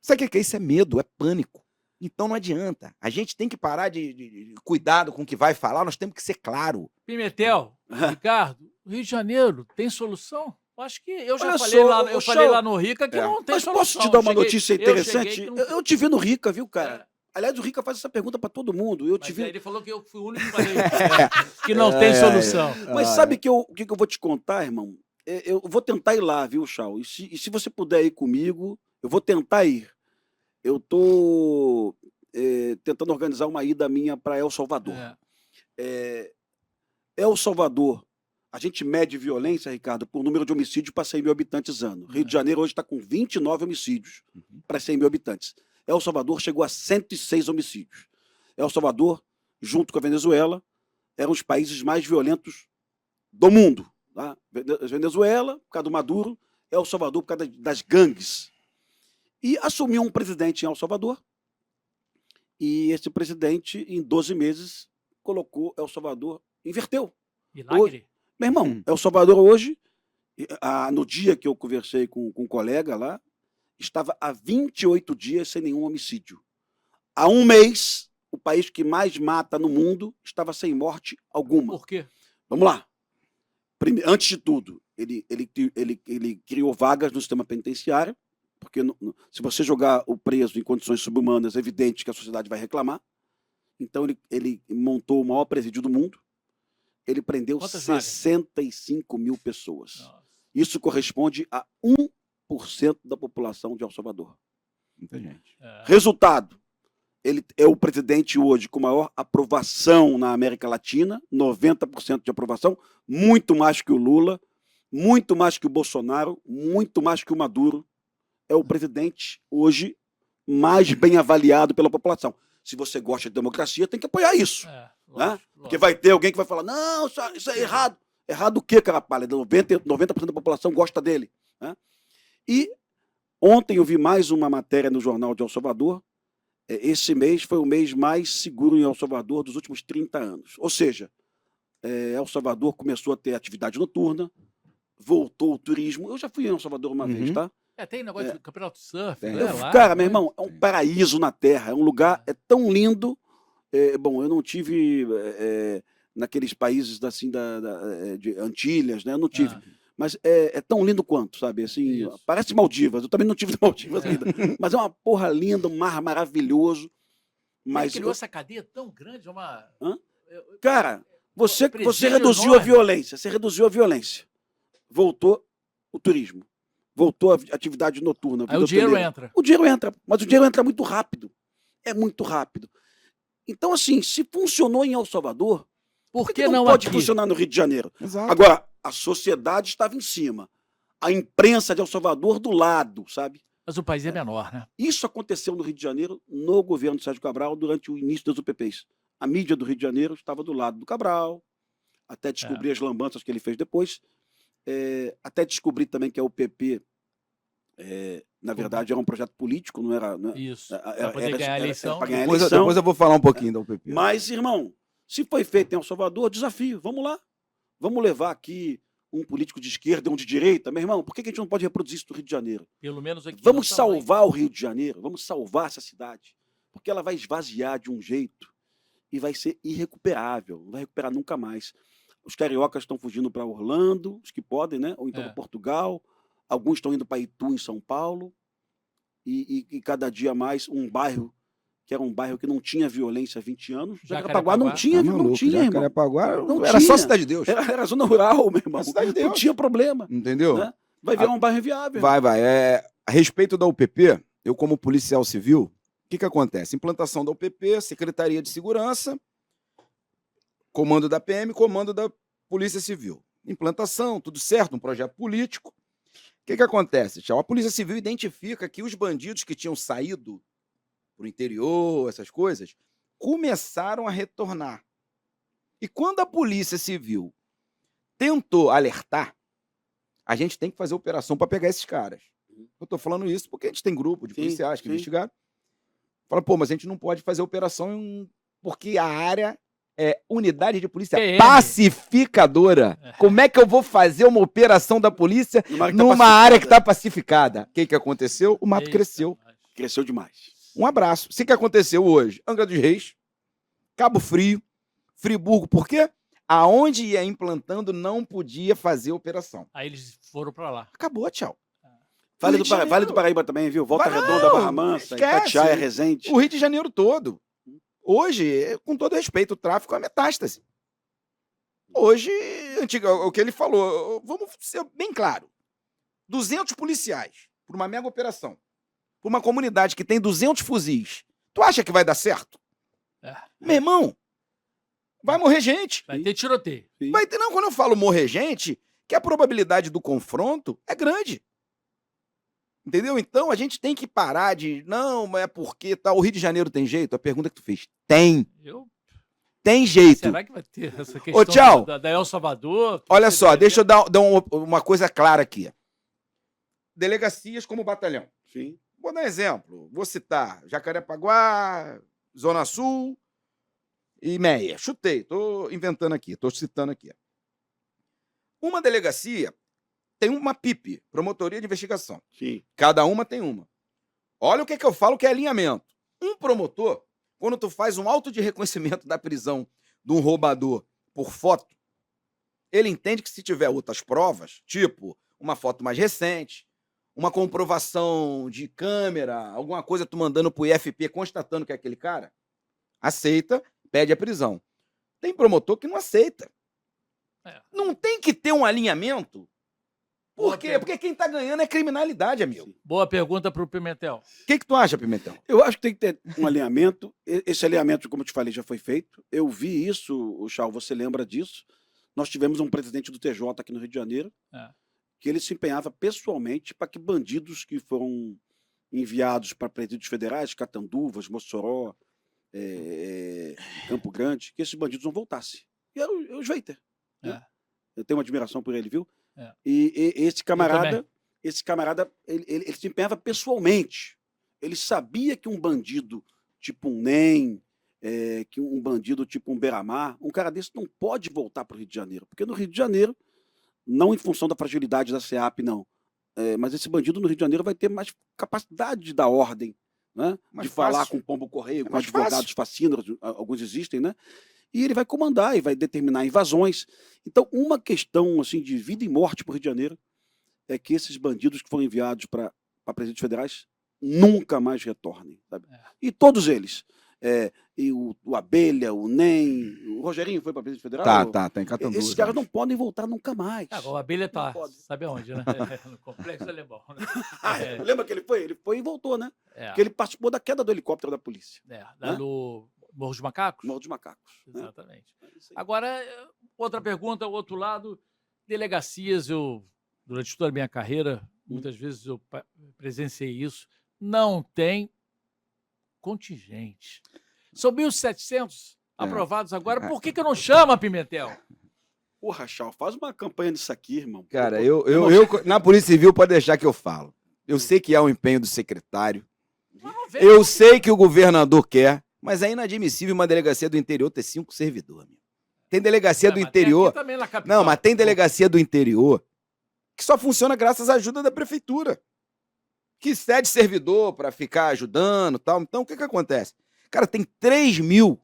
Sabe o que é isso? É medo, é pânico. Então não adianta. A gente tem que parar de cuidado com o que vai falar, nós temos que ser claro. Pimentel, Ricardo, o Rio de Janeiro tem solução? Acho que eu já Olha falei só, lá, eu falei lá no Rica que não tem Mas solução. posso te dar uma Cheguei- notícia eu cheguei interessante? que não- Eu te vi no Rica, viu, cara? É. Aliás, o Rica faz essa pergunta para todo mundo. Eu te Mas vi. aí ele falou que eu fui o único que falei que não tem solução. Mas sabe o que eu vou te contar, irmão? Eu vou tentar ir lá, viu, Chau? E se você puder ir comigo, eu vou tentar ir. Eu tô tentando organizar uma ida minha para El Salvador. El Salvador, a gente mede violência, Ricardo, por número de homicídios para 100 mil habitantes ano. Rio de Janeiro hoje está com 29 homicídios para 100 mil habitantes. El Salvador chegou a 106 homicídios. El Salvador, junto com a Venezuela, eram os países mais violentos do mundo. Tá? Venezuela, por causa do Maduro, El Salvador, por causa das gangues. E assumiu um presidente em El Salvador, e esse presidente, em 12 meses, colocou El Salvador, inverteu. Milagre? Meu irmão, El Salvador hoje, no dia que eu conversei com um colega lá, estava há 28 dias sem nenhum homicídio. Há um mês, o país que mais mata no mundo estava sem morte alguma. Por quê? Vamos lá. Antes de tudo, ele criou vagas no sistema penitenciário, porque se você jogar o preso em condições subhumanas, é evidente que a sociedade vai reclamar. Então ele montou o maior presídio do mundo. Ele prendeu Quantas vagas? 65 mil pessoas. Nossa. Isso corresponde a 1% da população de El Salvador. Muita gente. Resultado, ele é o presidente hoje com maior aprovação na América Latina, 90% de aprovação, muito mais que o Lula, muito mais que o Bolsonaro, muito mais que o Maduro. É o presidente hoje mais bem avaliado pela população. Se você gosta de democracia, tem que apoiar isso. Né? Porque vai ter alguém que vai falar, não, isso é errado. Errado o quê, cara palha? 90% da população gosta dele. Né? E ontem eu vi mais uma matéria no jornal de El Salvador. Esse mês foi o mês mais seguro em El Salvador dos últimos 30 anos. Ou seja, El Salvador começou a ter atividade noturna, voltou o turismo. Eu já fui em El Salvador uma vez, tá? Tem negócio de campeonato de surf, Tem. né? Lá, Cara, meu irmão, é um paraíso na Terra. É um lugar tão lindo. Bom, eu não tive naqueles países assim de Antilhas, né? Eu não tive. Mas é tão lindo quanto, sabe? Assim, Isso. parece Maldivas. Eu também não tive Maldivas ainda. Mas é uma porra linda, um mar maravilhoso. Mas Mas, criou essa cadeia tão grande, cara, você presídio reduziu a enorme. violência. Você reduziu a violência. Voltou o turismo. Voltou a atividade noturna. a Aí vida o dinheiro hoteleira. entra. O dinheiro entra, mas o dinheiro entra muito rápido. É muito rápido. Então, assim, se funcionou em El Salvador, Por por que não não pode aqui? funcionar no Rio de Janeiro? Exato. Agora, a sociedade estava em cima. A imprensa de El Salvador do lado, sabe? Mas o país é menor, né? Isso aconteceu no Rio de Janeiro, no governo de Sérgio Cabral, durante o início das UPPs. A mídia do Rio de Janeiro estava do lado do Cabral, até descobrir as lambanças que ele fez depois, até descobrir também que a UPP, na verdade, era um projeto político, não era... Isso. Era- Para poder era- ganhar a era- eleição. pra ganhar a Depois, eleição. depois eu vou falar um pouquinho da UPP. Mas, irmão, se foi feito em El Salvador, desafio, vamos lá. Vamos levar aqui um político de esquerda e um de direita. Meu irmão, por que a gente não pode reproduzir isso no Rio de Janeiro? Pelo menos aqui. Vamos no tamanho. salvar o Rio de Janeiro, vamos salvar essa cidade, porque ela vai esvaziar de um jeito e vai ser irrecuperável, não vai recuperar nunca mais. Os cariocas estão fugindo para Orlando, os que podem, né? Ou então para Portugal, alguns estão indo para Itu, em São Paulo, e cada dia mais um bairro, que era um bairro que não tinha violência há 20 anos, Jacarepaguá não tinha, não tinha, irmão. Jacarepaguá Não era tinha. só Cidade de Deus. Era zona rural, meu irmão. Cidade de Deus. Não tinha problema. Entendeu? Né? Vai virar um bairro inviável. Vai. A respeito da UPP, eu como policial civil, o que acontece? Implantação da UPP, Secretaria de Segurança, comando da PM, comando da Polícia Civil. Implantação, tudo certo, um projeto político. O que acontece, Tchau? A Polícia Civil identifica que os bandidos que tinham saído para o interior, essas coisas, começaram a retornar. E quando a Polícia Civil tentou alertar, a gente tem que fazer operação para pegar esses caras. Eu estou falando isso porque a gente tem grupo de policiais que investigaram. Fala, pô, mas a gente não pode fazer operação porque a área é unidade de polícia pacificadora. Como é que eu vou fazer uma operação da polícia numa área que está pacificada? O que aconteceu? O mato cresceu. Cresceu demais. Um abraço. O que aconteceu hoje? Angra dos Reis, Cabo Frio, Friburgo. Por quê? Aonde ia implantando não podia fazer operação. Aí eles foram para lá. Acabou, tchau. Vale do Paraíba também, viu? Volta Redonda, Barra Mansa, Itatiaia, Resende. O Rio de Janeiro todo. Hoje, com todo respeito, o tráfico é metástase. Hoje, o que ele falou, vamos ser bem claro. 200 policiais por uma mega operação. Por uma comunidade que tem 200 fuzis. Tu acha que vai dar certo? Meu irmão, vai morrer gente. Vai ter tiroteio. Vai ter, não, quando eu falo morrer gente, que a probabilidade do confronto é grande. Entendeu? Então a gente tem que parar de. Não, mas é porque tá, o Rio de Janeiro tem jeito? A pergunta que tu fez. Tem. Tem jeito. Será que vai ter essa questão Tchau. da El Salvador? Olha só, deixa eu dar uma coisa clara aqui. Delegacias como batalhão. Sim. Vou dar um exemplo. Vou citar Jacarepaguá, Zona Sul e Meia. Chutei, tô inventando aqui, tô citando aqui. Uma delegacia tem uma PIP, Promotoria de Investigação. Sim. Cada uma tem uma. Olha o que eu falo que é alinhamento. Um promotor, quando tu faz um auto de reconhecimento da prisão de um roubador por foto, ele entende que se tiver outras provas, tipo uma foto mais recente, uma comprovação de câmera, alguma coisa tu mandando pro IFP constatando que é aquele cara, aceita, pede a prisão. Tem promotor que não aceita. Não tem que ter um alinhamento. Por quê? Porque quem tá ganhando é criminalidade, amigo. Boa pergunta pro Pimentel. O que tu acha, Pimentel? Eu acho que tem que ter um alinhamento. Esse alinhamento, como eu te falei, já foi feito. Eu vi isso, Chau, você lembra disso? Nós tivemos um presidente do TJ aqui no Rio de Janeiro, que ele se empenhava pessoalmente para que bandidos que foram enviados para presídios federais, Catanduvas, Mossoró, Campo Grande, que esses bandidos não voltassem. E era o Sveiter. Né? Eu tenho uma admiração por ele, viu? E esse camarada, ele se empenhava pessoalmente. Ele sabia que um bandido tipo um NEM, que um bandido tipo um Beira-Mar, um cara desse não pode voltar para o Rio de Janeiro. Porque no Rio de Janeiro, não em função da fragilidade da SEAP, não, mas esse bandido no Rio de Janeiro vai ter mais capacidade de dar ordem, né? De falar com o pombo correio, com advogados fascínoros, alguns existem, né? E ele vai comandar e vai determinar invasões. Então, uma questão assim de vida e morte para o Rio de Janeiro é que esses bandidos que foram enviados para presídios federais nunca mais retornem. Sabe? E todos eles. E o Abelha, o NEM, o Rogerinho foi para presídio federal? Tá em Catanduva. Esses caras não podem voltar nunca mais. O Abelha tá, sabe aonde, né? No Complexo Alemão. Né? Lembra que ele foi? Ele foi e voltou, né? Porque ele participou da queda do helicóptero da polícia. Lá no Morro dos Macacos? Morro dos Macacos. Exatamente. Agora, outra pergunta, o outro lado, delegacias, durante toda a minha carreira, muitas vezes eu presenciei isso, não tem contingente. São 1.700 aprovados agora, por que eu não chamo a Pimentel? Porra, Chau, faz uma campanha disso aqui, irmão. Cara, eu na Polícia Civil pode deixar que eu falo. Eu sei que há um empenho do secretário, eu sei que o governador quer, mas é inadmissível uma delegacia do interior ter 5 servidores. Tem delegacia do interior. Não, mas tem delegacia do interior que só funciona graças à ajuda da prefeitura. Que cede servidor para ficar ajudando e tal. Então, o que acontece? Cara, tem 3.000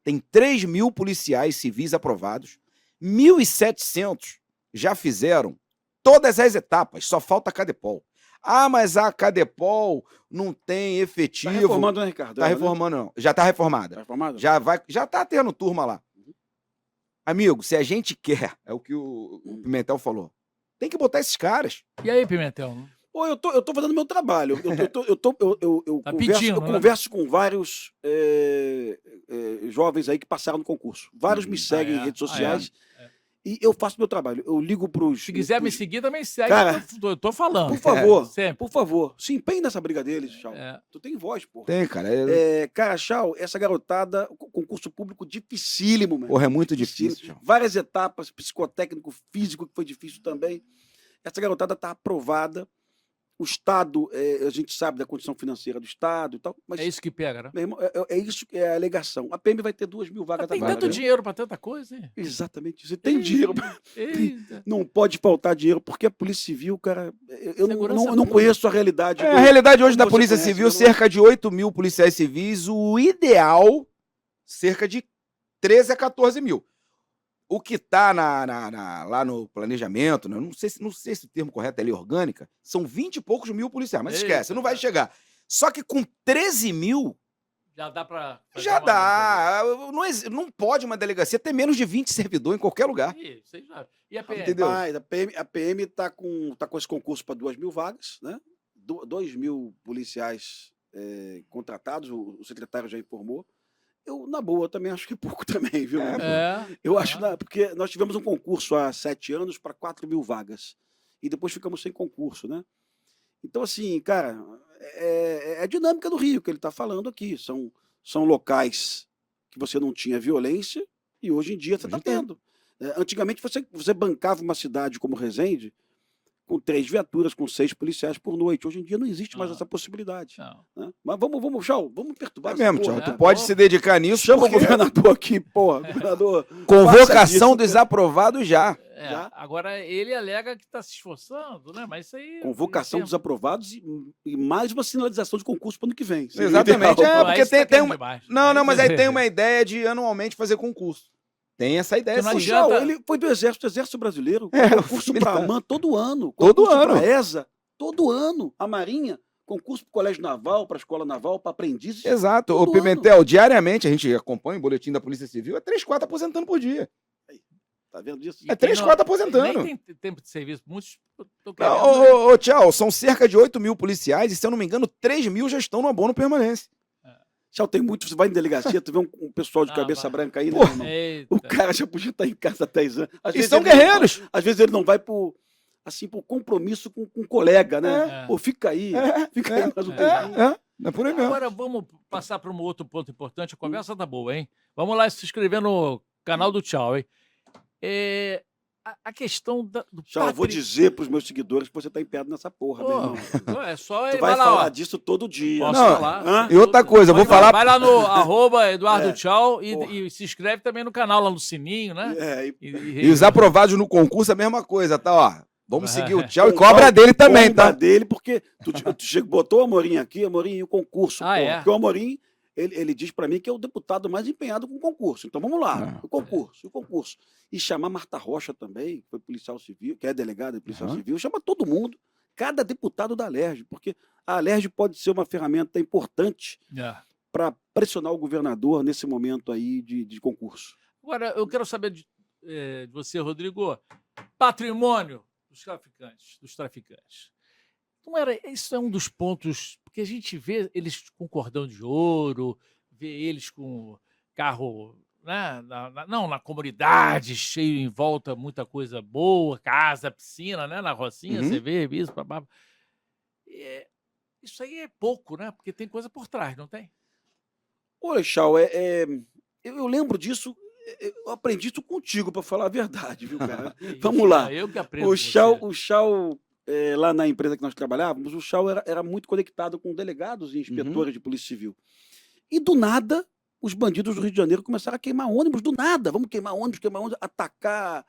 tem 3 mil policiais civis aprovados, 1.700 já fizeram todas as etapas, só falta a Cadepol. Ah, mas a Cadepol não tem Tá efetivo. reformando, né, Ricardo? Tá reformando, não. Já tá reformada. Tá reformado? Já tá tendo turma lá. Amigo, se a gente quer, é o que o Pimentel falou, tem que botar esses caras. E aí, Pimentel? Pô, eu tô fazendo meu trabalho. Eu Tá converso, pedindo, eu né? converso com vários jovens aí que passaram no concurso. Vários me seguem em redes sociais. E eu faço meu trabalho. Eu ligo pros... Se quiser me seguir, também segue. Cara, eu tô falando. Por favor, Sempre. por favor, se empenhe nessa briga deles, Chau. É. Tu tem voz, porra. Tem, cara. Cara, Chau, essa garotada, concurso público dificílimo, mano. Porra, é muito difícil. Chau. Várias etapas, psicotécnico, físico, que foi difícil também. Essa garotada tá aprovada. O Estado, a gente sabe da condição financeira do Estado e tal, mas É isso que pega, né? meu irmão, é isso que é a alegação. A PM vai ter 2.000 vagas Tem agora, tanto né? dinheiro pra tanta coisa, hein? Exatamente. Você tem dinheiro. Eita. Não pode faltar dinheiro, porque a Polícia Civil, cara, eu Segurança não pública. conheço a realidade. A realidade hoje como da você Polícia conhece, Civil, eu não- cerca de 8 mil policiais civis, o ideal, cerca de 13 a 14 mil. O que está lá no planejamento, né, não sei se o termo correto é lei orgânica, são 20 e poucos mil policiais, mas Eita, esquece, não vai cara. chegar. Só que com 13 mil, Já dá pra... fazer já uma- dá. Não pode uma delegacia ter menos de 20 servidores em qualquer lugar. Ih, isso aí já... E a PM? Entendeu? Mas a PM tá com esse concurso para 2.000 vagas, né? 2.000 policiais contratados, o secretário já informou. Eu, na boa, também acho que é pouco também, viu? meu amigo? Eu acho, porque nós tivemos um concurso há 7 anos para 4.000 vagas. E depois ficamos sem concurso, né? Então, assim, cara, é a dinâmica do Rio que ele está falando aqui. São locais que você não tinha violência e hoje em dia você está Hoje tem. tendo. Antigamente você bancava uma cidade como Resende com 3 viaturas, com 6 policiais por noite. Hoje em dia não existe mais Não. essa possibilidade. Não. Né? Mas vamos, Chau, vamos perturbar É essa mesmo, porra. Tchau. Tu né? pode Pô. se dedicar nisso. Chama o porque governador aqui, porra. Governador. faça Convocação disso, dos cara. aprovados já. Já. Agora ele alega que está se esforçando, né? Mas isso aí... Convocação dos aprovados e mais uma sinalização de concurso para o ano que vem. Seria Exatamente. ideal. É, porque tem uma... Não, Não, mas aí tem uma ideia de anualmente fazer concurso. Tem essa ideia, Que não O sim. adianta- Chau, ele foi do Exército Brasileiro. É, Concurso para militar. AMAN todo ano. Todo Concurso ano. para ESA todo ano. A Marinha, concurso para o Colégio Naval, para a Escola Naval, para aprendizes. Exato. Todo Ô, Pimentel, diariamente a gente acompanha o boletim da Polícia Civil, é 3, 4 aposentando por dia. Tá vendo isso? É 3, 4 aposentando. Nem tem tempo de serviço. Muitos... tô Não, querendo, né? Tchau, são cerca de 8 mil policiais e, se eu não me engano, 3 mil já estão no abono permanência. Chau, tem muito. Você vai em delegacia, tu vê um pessoal de Ah, cabeça vai. branca aí, né, Porra. irmão? Eita. O cara já podia estar em casa há 10 anos. Às E vezes são ele não vai- guerreiros. Às vezes ele não vai por compromisso com um colega, né? É. Pô, fica aí. É, Fica aí é, mais um tempinho. É por aí mesmo. Agora vamos passar para um outro ponto importante. A conversa tá boa, hein? Vamos lá se inscrever no canal do Tchau, hein? A questão do Tchau, eu vou dizer pros meus seguidores que você tá empenhado nessa porra, meu irmão. É só Tu ir vai lá, falar ó. disso todo dia. Posso Não, falar? hã? E outra coisa, eu vou Vai lá, falar. Vai lá no @Eduardo É. Tchau Porra. e se inscreve também no canal, lá no sininho, né? E E os aprovados no concurso, a mesma coisa, tá? Ó, vamos seguir o Tchau e Comprar cobra dele também, bomba tá? dele, porque botou o Amorim aqui, Amorim, e o concurso. Ah, pô. é? Porque o Amorim, ele diz pra mim que é o deputado mais empenhado com o concurso. Então vamos lá, Ah. o concurso. E chamar Marta Rocha também, que foi policial civil, que é delegada de policial Aham. civil, chama todo mundo, cada deputado da Alerj, porque a Alerj pode ser uma ferramenta importante É. para pressionar o governador nesse momento aí de concurso. Agora, eu quero saber de você, Rodrigo, patrimônio dos traficantes. Não era, isso é um dos pontos, porque a gente vê eles com cordão de ouro, vê eles com carro, né, na comunidade, cheio em volta, muita coisa boa, casa, piscina, né, na Rocinha, Uhum. você vê isso, babá. Isso aí é pouco, né? Porque tem coisa por trás, não tem? Olha, Chau, eu lembro disso, eu aprendi isso contigo, para falar a verdade, viu, cara? Que Vamos isso, lá. cara, eu que aprendo O com Chau, você. lá na empresa que nós trabalhávamos, o Chau era muito conectado com delegados e inspetores de polícia civil. E do nada, os bandidos do Rio de Janeiro começaram a queimar ônibus, do nada. Vamos queimar ônibus, atacar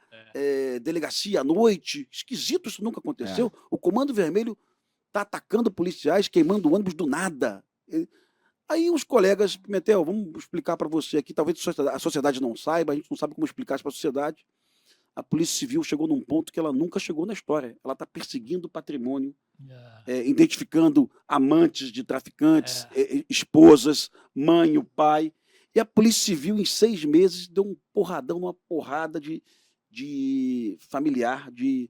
delegacia à noite. Esquisito, isso nunca aconteceu. O Comando Vermelho está atacando policiais, queimando ônibus do nada. Aí os colegas, Pimentel, vamos explicar para você aqui, talvez a sociedade não saiba, a gente não sabe como explicar isso para a sociedade. A Polícia Civil chegou num ponto que ela nunca chegou na história. Ela está perseguindo o patrimônio, identificando amantes de traficantes, esposas, mãe, o pai. E a Polícia Civil, em 6 meses, deu um porradão, uma porrada de familiar de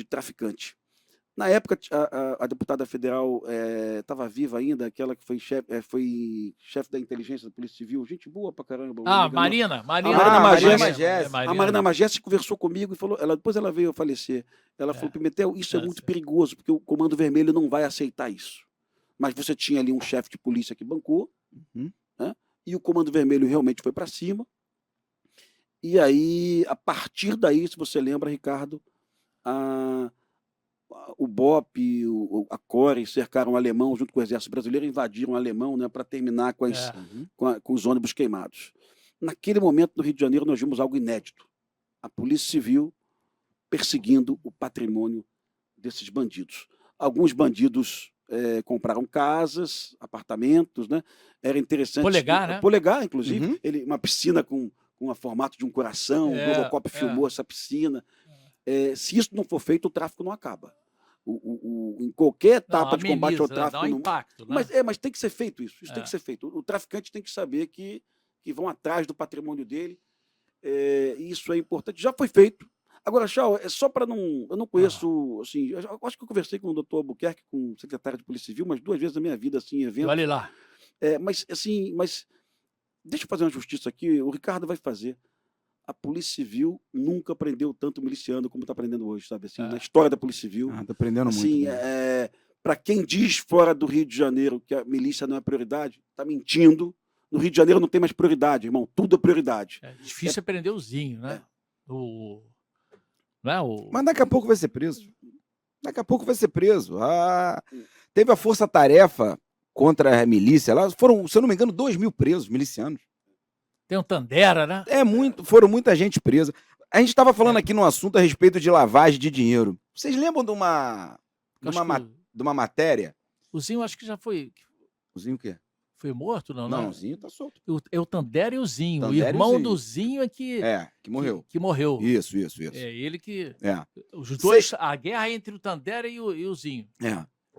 traficante. Na época, a deputada federal estava viva ainda, aquela que foi chefe da inteligência da Polícia Civil, gente boa pra caramba. Marina Magéssi. A Marina Magéssi conversou comigo e falou, depois ela veio a falecer. Ela falou, Pimentel, isso é muito perigoso, porque o Comando Vermelho não vai aceitar isso. Mas você tinha ali um chefe de polícia que bancou, né? E o Comando Vermelho realmente foi para cima. E aí, a partir daí, se você lembra, Ricardo, o BOP, a CORE cercaram o alemão junto com o Exército Brasileiro, invadiram o alemão, né, para terminar com os ônibus queimados. Naquele momento, no Rio de Janeiro, nós vimos algo inédito. A Polícia Civil perseguindo o patrimônio desses bandidos. Alguns bandidos compraram casas, apartamentos, né? Era interessante. Polegar, né? Polegar, inclusive. Uma piscina com o formato de um coração, o Robocop filmou essa piscina. Se isso não for feito, o tráfico não acaba. Em qualquer etapa de combate ao tráfico. Dá um impacto, né? Mas tem que ser feito isso. Isso tem que ser feito. O traficante tem que saber que vão atrás do patrimônio dele. Isso é importante. Já foi feito. Agora, Chau, é só para não... Eu não conheço... Assim, eu acho que eu conversei com o doutor Albuquerque, com o secretário de Polícia Civil, umas 2 vezes na minha vida, assim, em evento. Olha lá. Mas deixa eu fazer uma justiça aqui. O Ricardo vai fazer. A Polícia Civil nunca prendeu tanto miliciano como está prendendo hoje, sabe? Assim, na história da Polícia Civil. Está prendendo assim, muito. Para quem diz fora do Rio de Janeiro que a milícia não é prioridade, está mentindo. No Rio de Janeiro não tem mais prioridade, irmão. Tudo é prioridade. Difícil prender o Zinho, né? Mas daqui a pouco vai ser preso. Teve a força-tarefa contra a milícia. Lá foram, se eu não me engano, 2.000 presos, milicianos. Tem um Tandera, né? Foram muita gente presa. A gente estava falando aqui num assunto a respeito de lavagem de dinheiro. Vocês lembram de uma matéria? O Zinho acho que já foi... O Zinho o quê? Foi morto, não? Não, o Zinho tá solto. O Tandera e o Zinho. O irmão do Zinho é que... que morreu. Que morreu. Isso. Ele que... Os Dois... dois... A guerra entre o Tandera e o Zinho.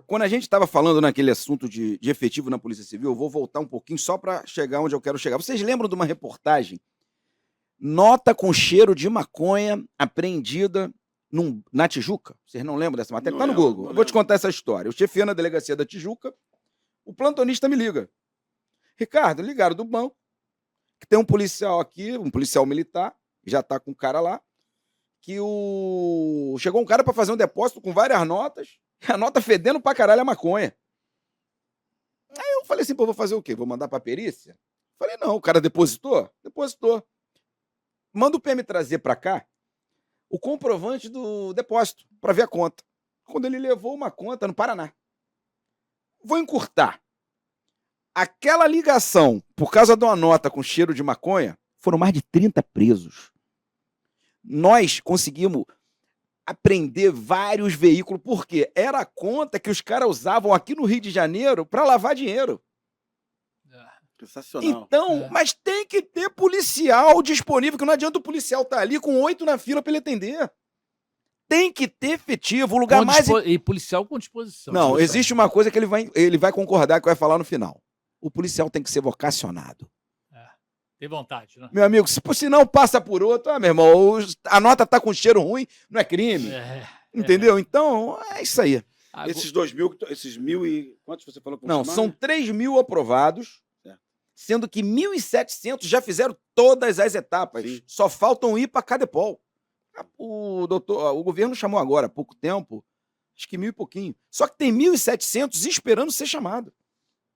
Quando a gente estava falando naquele assunto de efetivo na Polícia Civil, eu vou voltar um pouquinho só para chegar onde eu quero chegar. Vocês lembram de uma reportagem? Nota com cheiro de maconha apreendida na Tijuca? Vocês não lembram dessa matéria? Está no Google. Eu vou te contar essa história. Eu chefiei na delegacia da Tijuca, o plantonista me liga. Ricardo, ligaram do banco, que tem um policial aqui, um policial militar, já está com o cara lá, chegou um cara para fazer um depósito com várias notas, a nota fedendo pra caralho a maconha. Aí eu falei assim, vou fazer o quê? Vou mandar pra perícia? Falei, não, o cara depositou? Depositou. Manda o PM trazer pra cá o comprovante do depósito, pra ver a conta. Quando ele levou uma conta no Paraná. Vou encurtar. Aquela ligação, por causa de uma nota com cheiro de maconha, foram mais de 30 presos. Nós conseguimos apreender vários veículos, porque era a conta que os caras usavam aqui no Rio de Janeiro para lavar dinheiro. Sensacional. Então, mas tem que ter policial disponível, que não adianta o policial estar ali com 8 na fila para ele atender. Tem que ter efetivo, o lugar mais... E policial com disposição. Não, existe uma coisa que ele vai concordar, que vai falar no final. O policial tem que ser vocacionado. Tem vontade, né? Meu amigo, se não passa por outro, meu irmão, a nota tá com cheiro ruim, não é crime. Entendeu? Então, é isso aí. Esses 2.000, esses 1.000 e... Quantos você falou? Não, são 3.000 aprovados, sendo que 1.700 já todas as etapas. Sim. Só faltam ir para Cadepol. O governo chamou agora, há pouco tempo, acho que 1.000 e pouquinho. Só que tem 1.700 esperando ser chamado.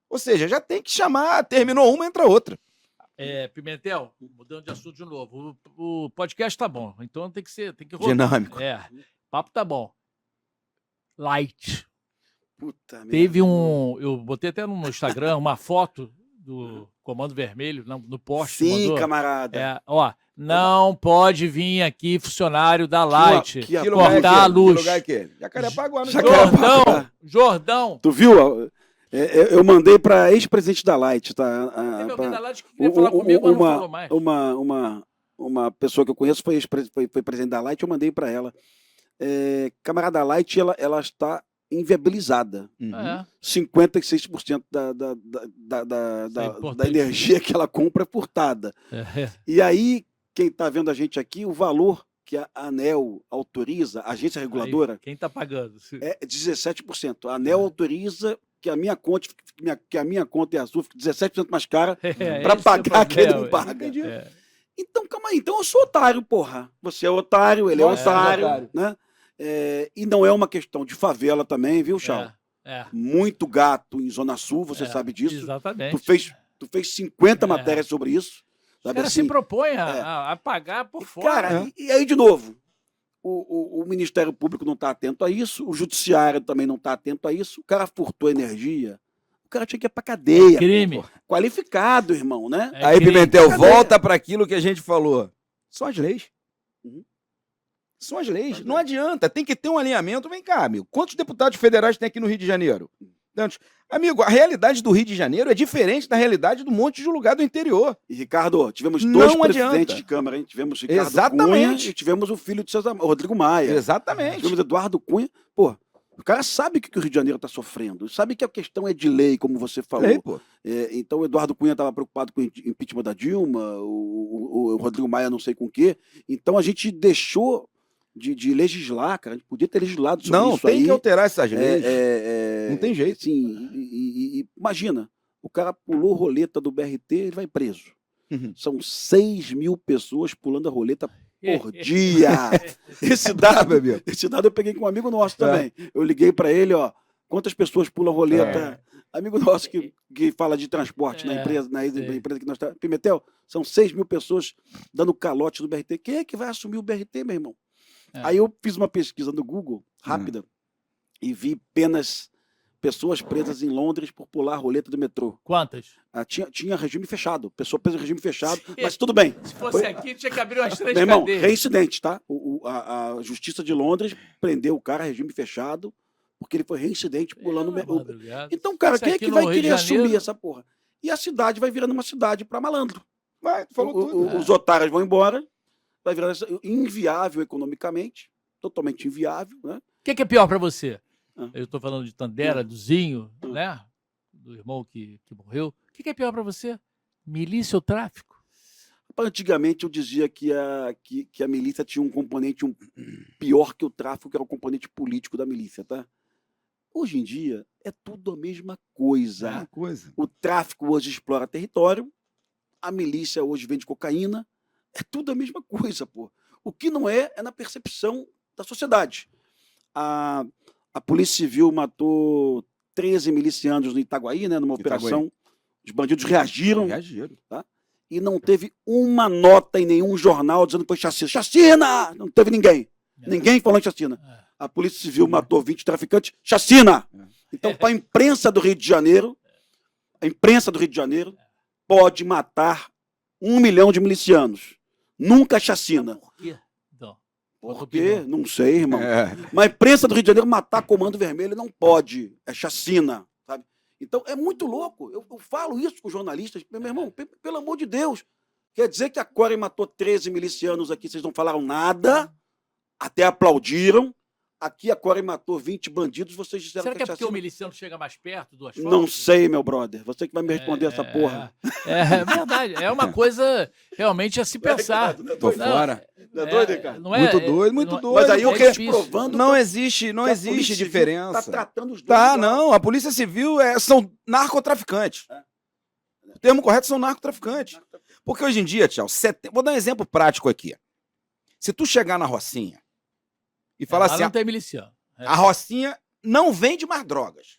Ou seja, já tem que chamar, terminou uma, entra outra. Pimentel, mudando de assunto de novo, o podcast tá bom, então tem que rodar. Dinâmico. O papo tá bom. Light. Puta Teve eu botei até no Instagram uma foto do Comando Vermelho no poste. Sim, mandou. Camarada. Não pode vir aqui funcionário da Light cortar a luz. Que lugar é aquele? Jacarepaguá. Jordão. Tu viu? Eu mandei para ex-presidente da Light, tá? Teve alguém da Light que queria falar comigo, mas não falou mais. Uma pessoa que eu conheço foi presidente da Light, eu mandei para ela. Camarada Light, ela está inviabilizada. 56% da energia que ela compra é furtada. E aí, quem está vendo a gente aqui, o valor que a ANEEL autoriza, a agência reguladora... Aí, quem está pagando? É 17%. A ANEEL autoriza que a minha conta e a sua fique 17% mais cara para pagar quem não paga. Então, calma aí. Então eu sou otário, porra. Você é otário, ele é otário, né? E não é uma questão de favela também, viu, Chau? Muito gato em Zona Sul, você sabe disso. Exatamente. Tu fez 50 matérias sobre isso. Os caras se propõem a pagar por fora. Cara, e aí, de novo, o Ministério Público não está atento a isso, o Judiciário também não está atento a isso, o cara furtou energia, o cara tinha que ir pra cadeia. Crime. Qualificado, irmão, né? Aí, Pimentel, volta para aquilo que a gente falou. São as leis. São as leis. Não adianta, tem que ter um alinhamento. Vem cá, amigo. Quantos deputados federais tem aqui no Rio de Janeiro? Tantos. Amigo, a realidade do Rio de Janeiro é diferente da realidade do monte de lugar do interior. E, Ricardo, tivemos dois presidentes de Câmara, hein? Tivemos Ricardo Cunha e tivemos o filho de César, Rodrigo Maia. Exatamente. Tivemos Eduardo Cunha. Pô, o cara sabe o que o Rio de Janeiro está sofrendo. Sabe que a questão é de lei, como você falou. Lei, pô. Então, o Eduardo Cunha estava preocupado com o impeachment da Dilma, o Rodrigo Maia não sei com o quê. Então, a gente deixou de legislar, cara. A gente podia ter legislado sobre isso aí. Não, tem que alterar essas leis. Não tem jeito. Sim, imagina, o cara pulou roleta do BRT, ele vai preso. São 6 mil pessoas pulando a roleta por dia. Esse dado eu peguei com um amigo nosso também. Eu liguei para ele, ó, quantas pessoas pulam a roleta? Amigo nosso que fala de transporte na empresa que nós estamos. Pimentel, são 6 mil pessoas dando calote no BRT. Quem é que vai assumir o BRT, meu irmão? Aí eu fiz uma pesquisa no Google, rápida, e vi apenas pessoas presas em Londres por pular a roleta do metrô. Quantas? Tinha regime fechado, pessoa presa em regime fechado, mas tudo bem. Se fosse aqui, tinha que abrir umas 3 meu irmão, cadeias. reincidente, tá? A Justiça de Londres prendeu o cara, regime fechado, porque ele foi reincidente pulando o... Então, cara, quem é que vai querer assumir essa porra? E a cidade vai virando uma cidade para malandro. Os otários vão embora, vai virar inviável economicamente, totalmente inviável, né? O que é pior para você? Eu estou falando de Tandera, do Zinho, né? Do irmão que morreu. O que é pior para você? Milícia ou tráfico? Antigamente eu dizia que a milícia tinha um componente pior que o tráfico, que era o componente político da milícia, tá? Hoje em dia é tudo a mesma coisa. O tráfico hoje explora território, a milícia hoje vende cocaína, é tudo a mesma coisa, pô. O que não é na percepção da sociedade. A Polícia Civil matou 13 milicianos no Itaguaí, né, numa operação. Os bandidos reagiram. Tá? E não teve uma nota em nenhum jornal dizendo que foi chacina. Chacina! Não teve ninguém. Ninguém falou em chacina. A Polícia Civil matou 20 traficantes. Chacina! Então, para a imprensa do Rio de Janeiro, pode matar 1 milhão de milicianos. Nunca chacina. Por quê? Por quê? Não sei, irmão. Mas a imprensa do Rio de Janeiro matar Comando Vermelho não pode. É chacina, sabe? Então, é muito louco. Eu falo isso com os jornalistas. Meu irmão, pelo amor de Deus. Quer dizer que a Core matou 13 milicianos aqui, vocês não falaram nada, até aplaudiram. Aqui a Core matou 20 bandidos, vocês disseram Será que é porque chacina. o miliciano chega mais perto do asfalto? Não sei, meu brother. Você que vai me responder essa porra. É verdade. É uma coisa realmente a se pensar. Tô fora. Não é doido, Ricardo? Muito doido, muito doido. Mas aí eu Porque tô provando não existe diferença. Tá tratando os dois. Não. A Polícia Civil são narcotraficantes. O termo correto são narcotraficantes. Porque hoje em dia, tchau, vou dar um exemplo prático aqui. Se tu chegar na Rocinha e falar assim, não tem miliciano. A Rocinha não vende mais drogas.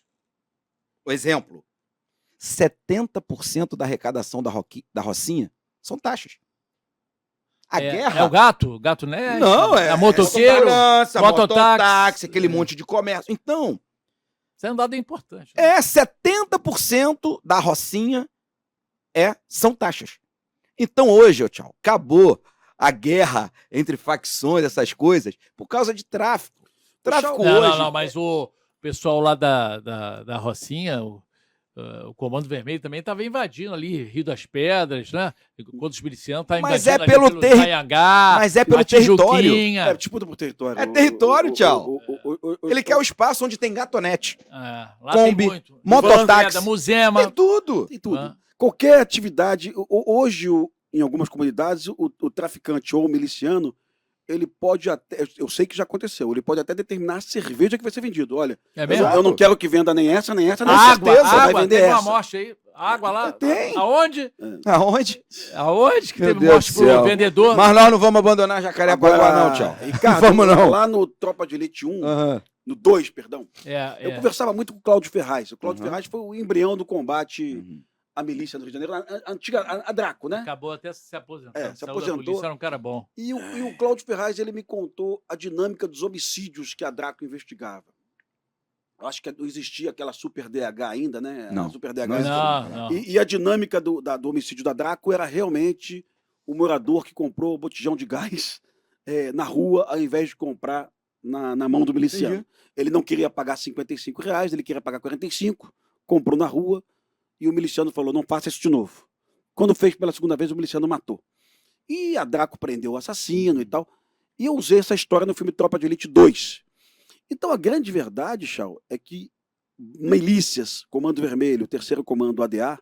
Por exemplo, 70% da arrecadação da Rocinha são taxas. A guerra... É o gato? Gato Nerd? Não, é motoqueiro, mototáxi, aquele monte de comércio. Então... Isso é um dado importante. Né? 70% da Rocinha são taxas. Então hoje, tchau, acabou a guerra entre facções, essas coisas, por causa de tráfico. Tráfico hoje... Não, mas o pessoal lá da Rocinha, o Comando Vermelho também estava invadindo ali Rio das Pedras, né? Enquanto os milicianos estavam Mas invadindo é pelo ali pelo Anhangá, Mas é pelo a território. Tijuquinha. Disputa por território. É território, tchau. Ele quer o espaço onde tem gatonete. Lá Kombi, tem muito. mototáxi. Musema. Tem tudo. Tem tudo. Ah. Qualquer atividade. Hoje, em algumas comunidades, o traficante ou o miliciano, ele pode até. Eu sei que já aconteceu. Ele pode até determinar a cerveja que vai ser vendida. Olha, É mesmo? eu não quero que venda nem essa, nem essa, nem Água, certeza. Vai água, vender teve uma essa. morte aí. Água lá. Tem. Aonde? Aonde? Aonde que Meu teve Deus morte do céu. pro vendedor? Mas nós não vamos abandonar Jacarepaguá, não, tchau. Ricardo, Vamos não. lá no Tropa de Elite 1, Aham. no 2, perdão, eu É. conversava muito com o Cláudio Ferraz. O Cláudio Uhum. Ferraz foi o embrião do combate à milícia do Rio de Janeiro, a antiga, a Draco, né? Acabou até se aposentando. É, se Saiu da aposentou. polícia, era um cara bom. E o Cláudio Ferraz, ele me contou a dinâmica dos homicídios que a Draco investigava. Eu acho que não existia aquela Super DH ainda, né? Não. A Super DH. Não. E a dinâmica do homicídio da Draco era realmente o morador que comprou o botijão de gás na rua, ao invés de comprar na mão do miliciano. Entendi. Ele não queria pagar R$55, ele queria pagar 45, comprou na rua, e o miliciano falou, não faça isso de novo. Quando fez pela segunda vez, o miliciano matou. E a Draco prendeu o assassino e tal. E eu usei essa história no filme Tropa de Elite 2. Então a grande verdade, Chau, é que milícias, Comando Vermelho, Terceiro Comando ADA,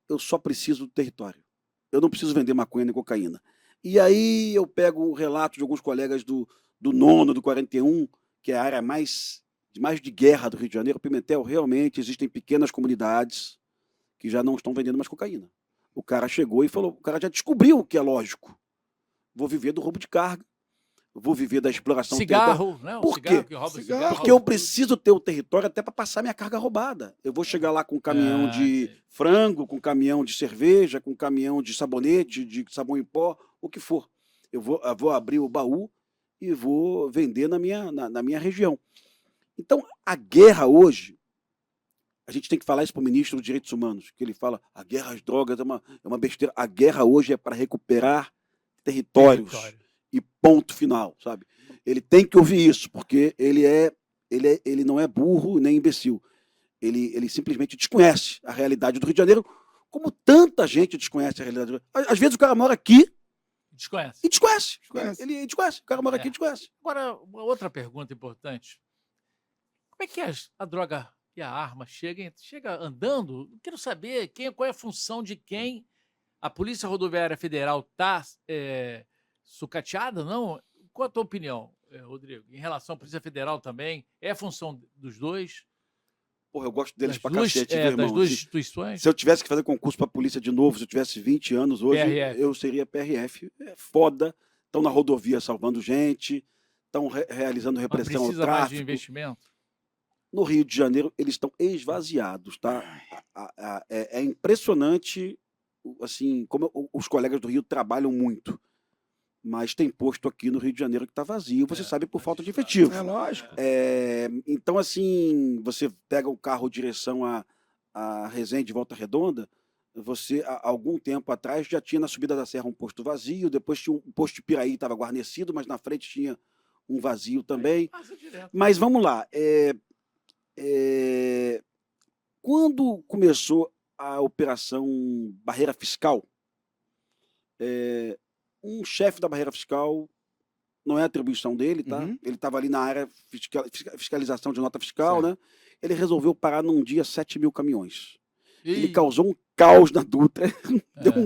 eu só preciso do território. Eu não preciso vender maconha nem cocaína. E aí eu pego o relato de alguns colegas do 9º, do 41, que é a área mais de guerra do Rio de Janeiro. Pimentel, realmente existem pequenas comunidades que já não estão vendendo mais cocaína. O cara chegou e falou, o cara já descobriu o que é lógico. Vou viver do roubo de carga, vou viver da exploração do território. Cigarro, né? O Por cigarro quê? que rouba Cigarro. cigarro. Porque eu preciso ter o território até para passar minha carga roubada. Eu vou chegar lá com um caminhão de sim. frango, com um caminhão de cerveja, com um caminhão de sabonete, de sabão em pó, o que for. Eu vou abrir o baú e vou vender na minha região. Então, a guerra hoje, a gente tem que falar isso para o ministro dos Direitos Humanos, que ele fala, a guerra às drogas é uma besteira. A guerra hoje é para recuperar territórios. E ponto final, sabe? Ele tem que ouvir isso, porque ele não é burro nem imbecil. Ele simplesmente desconhece a realidade do Rio de Janeiro, como tanta gente desconhece a realidade do Rio de Janeiro. Às vezes o cara mora aqui Desconhece. e desconhece. Desconhece. Ele desconhece. O cara mora É. aqui e desconhece. Agora, uma outra pergunta importante. Como é que a droga e a arma chega andando? Eu quero saber qual é a função de quem. A Polícia Rodoviária Federal está sucateada, não? Qual a tua opinião, Rodrigo? Em relação à Polícia Federal também? É função dos dois? Porra, eu gosto deles Das pra duas, cacete, meu irmão. das duas Se- instituições? Se eu tivesse que fazer concurso pra polícia de novo, se eu tivesse 20 anos hoje, PRF. eu seria PRF. É foda. Estão na rodovia salvando gente, estão realizando Mas repressão ao precisa mais de tráfico. investimento? No Rio de Janeiro, eles estão esvaziados, tá? É impressionante, assim, como os colegas do Rio trabalham muito. Mas tem posto aqui no Rio de Janeiro que está vazio, você sabe, por falta de efetivo. É lógico. Então, assim, você pega o carro direção a Resende, Volta Redonda, você, há algum tempo atrás, já tinha na subida da serra um posto vazio, depois tinha um posto de Piraí, estava guarnecido, mas na frente tinha um vazio também. Passa direto. Mas vamos lá. Quando começou a operação Barreira Fiscal, um chefe da Barreira Fiscal, não é atribuição dele, tá? Uhum. Ele estava ali na área fiscalização de nota fiscal, Certo. né? Ele resolveu parar num dia 7.000 caminhões. Ele Ih, causou um caos na Dutra, deu É.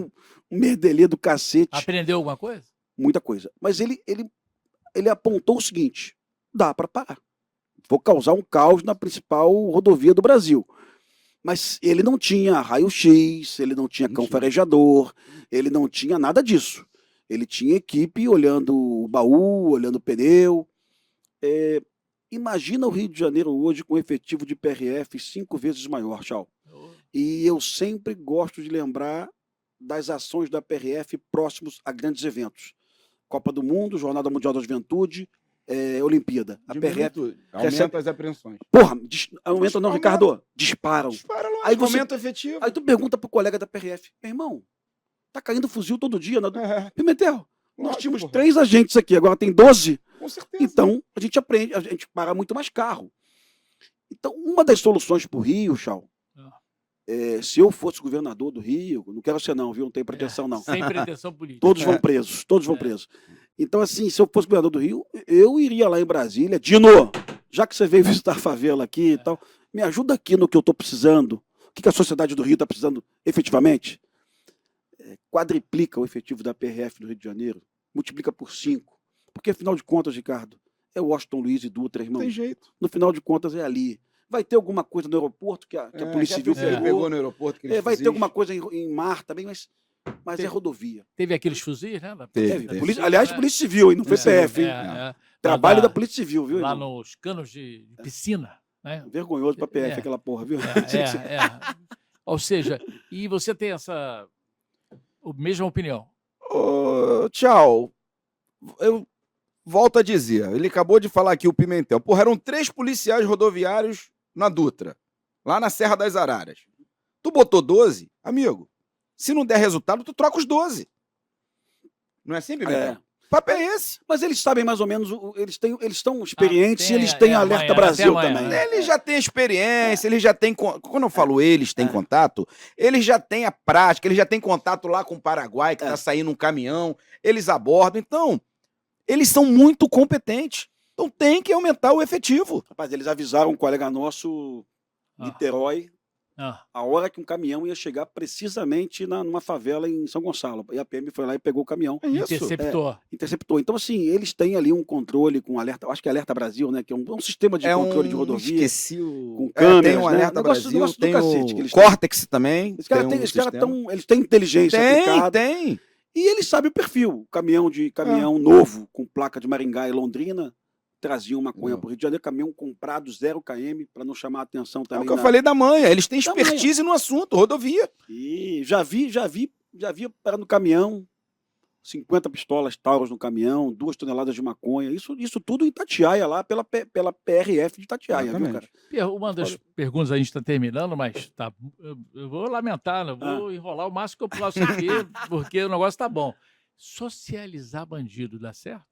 um merdelê do cacete, Aprendeu alguma coisa? muita coisa. Mas ele apontou o seguinte: dá para parar. Vou causar um caos na principal rodovia do Brasil. Mas ele não tinha raio-x, ele não tinha cão Mentira. farejador, ele não tinha nada disso. Ele tinha equipe olhando o baú, olhando o pneu. Imagina o Rio de Janeiro hoje com efetivo de PRF 5 vezes maior, tchau. E eu sempre gosto de lembrar das ações da PRF próximos a grandes eventos. Copa do Mundo, Jornada Mundial da Juventude, Olimpíada. A Diminui PRF, tudo. recebe- Aumenta as apreensões. porra, aumenta não, Aumenta. Ricardo? Disparam. Dispara logo. Aí você- Aumenta o efetivo. Aí tu pergunta pro colega da PRF, meu irmão, tá caindo fuzil todo dia. É, Pimentel, nós lógico, tínhamos porra. 3 agentes aqui, agora tem 12. Com certeza. Então, a gente aprende, a gente para muito mais carro. Então, uma das soluções para o Rio, Chau, Se eu fosse governador do Rio, não quero ser não, viu? Não tenho pretensão não. Sem pretensão política. Todos vão presos, todos vão presos. Então, assim, se eu fosse governador do Rio, eu iria lá em Brasília. Dino, já que você veio visitar a favela aqui e tal, me ajuda aqui no que eu estou precisando. O que a sociedade do Rio está precisando efetivamente? Quadriplica o efetivo da PRF do Rio de Janeiro, multiplica por 5. Porque, afinal de contas, Ricardo, é Washington Luiz e Dutra, irmão. Tem jeito. No final de contas, é ali. Vai ter alguma coisa no aeroporto que a Polícia Civil pegou no aeroporto. Vai ter alguma coisa em mar também, mas é rodovia. Teve aqueles fuzis, né? Teve. Aliás, Polícia Civil, hein? Não foi PF, hein? Trabalho da Polícia Civil, viu, lá irmão? nos canos de piscina. Né? Vergonhoso pra PF aquela porra, viu? Ou seja, e você tem essa mesma opinião? Tchau. Eu volto a dizer, ele acabou de falar aqui, o Pimentel. Porra, eram 3 policiais rodoviários na Dutra, lá na Serra das Araras. Tu botou 12, amigo, se não der resultado, tu troca os 12. Não é assim, Pimentel? O papo é esse. Mas eles sabem mais ou menos, eles estão experientes e eles têm Alerta Brasil também. Eles já têm experiência, eles já têm... Quando eu falo eles têm contato, eles já têm a prática, eles já têm contato lá com o Paraguai, que tá saindo um caminhão, eles abordam. Então, eles são muito competentes. Então tem que aumentar o efetivo. Rapaz, eles avisaram um colega nosso, Niterói, a hora que um caminhão ia chegar precisamente numa favela em São Gonçalo. E a PM foi lá e pegou o caminhão. Interceptou. Então, assim, eles têm ali um controle com Alerta, acho que é Alerta Brasil, né? Que é um sistema de controle de rodovia. Esqueci com câmeras, tem o Alerta Brasil, tem cacete, o Cortex também. Os caras eles têm inteligência aplicada. Tem. E eles sabem o perfil. Caminhão novo, com placa de Maringá e Londrina, traziam maconha para o Rio de Janeiro, caminhão comprado 0 km, para não chamar a atenção também. É o que eu falei da manha, eles têm expertise no assunto, rodovia. E já vi para no caminhão, 50 pistolas Taurus no caminhão, 2 toneladas de maconha, isso tudo em Itatiaia, lá pela PRF de Itatiaia, viu, cara? Uma das perguntas a gente está terminando, mas eu vou lamentar, eu vou enrolar o máximo que eu posso aqui, porque o negócio tá bom. Socializar bandido dá certo?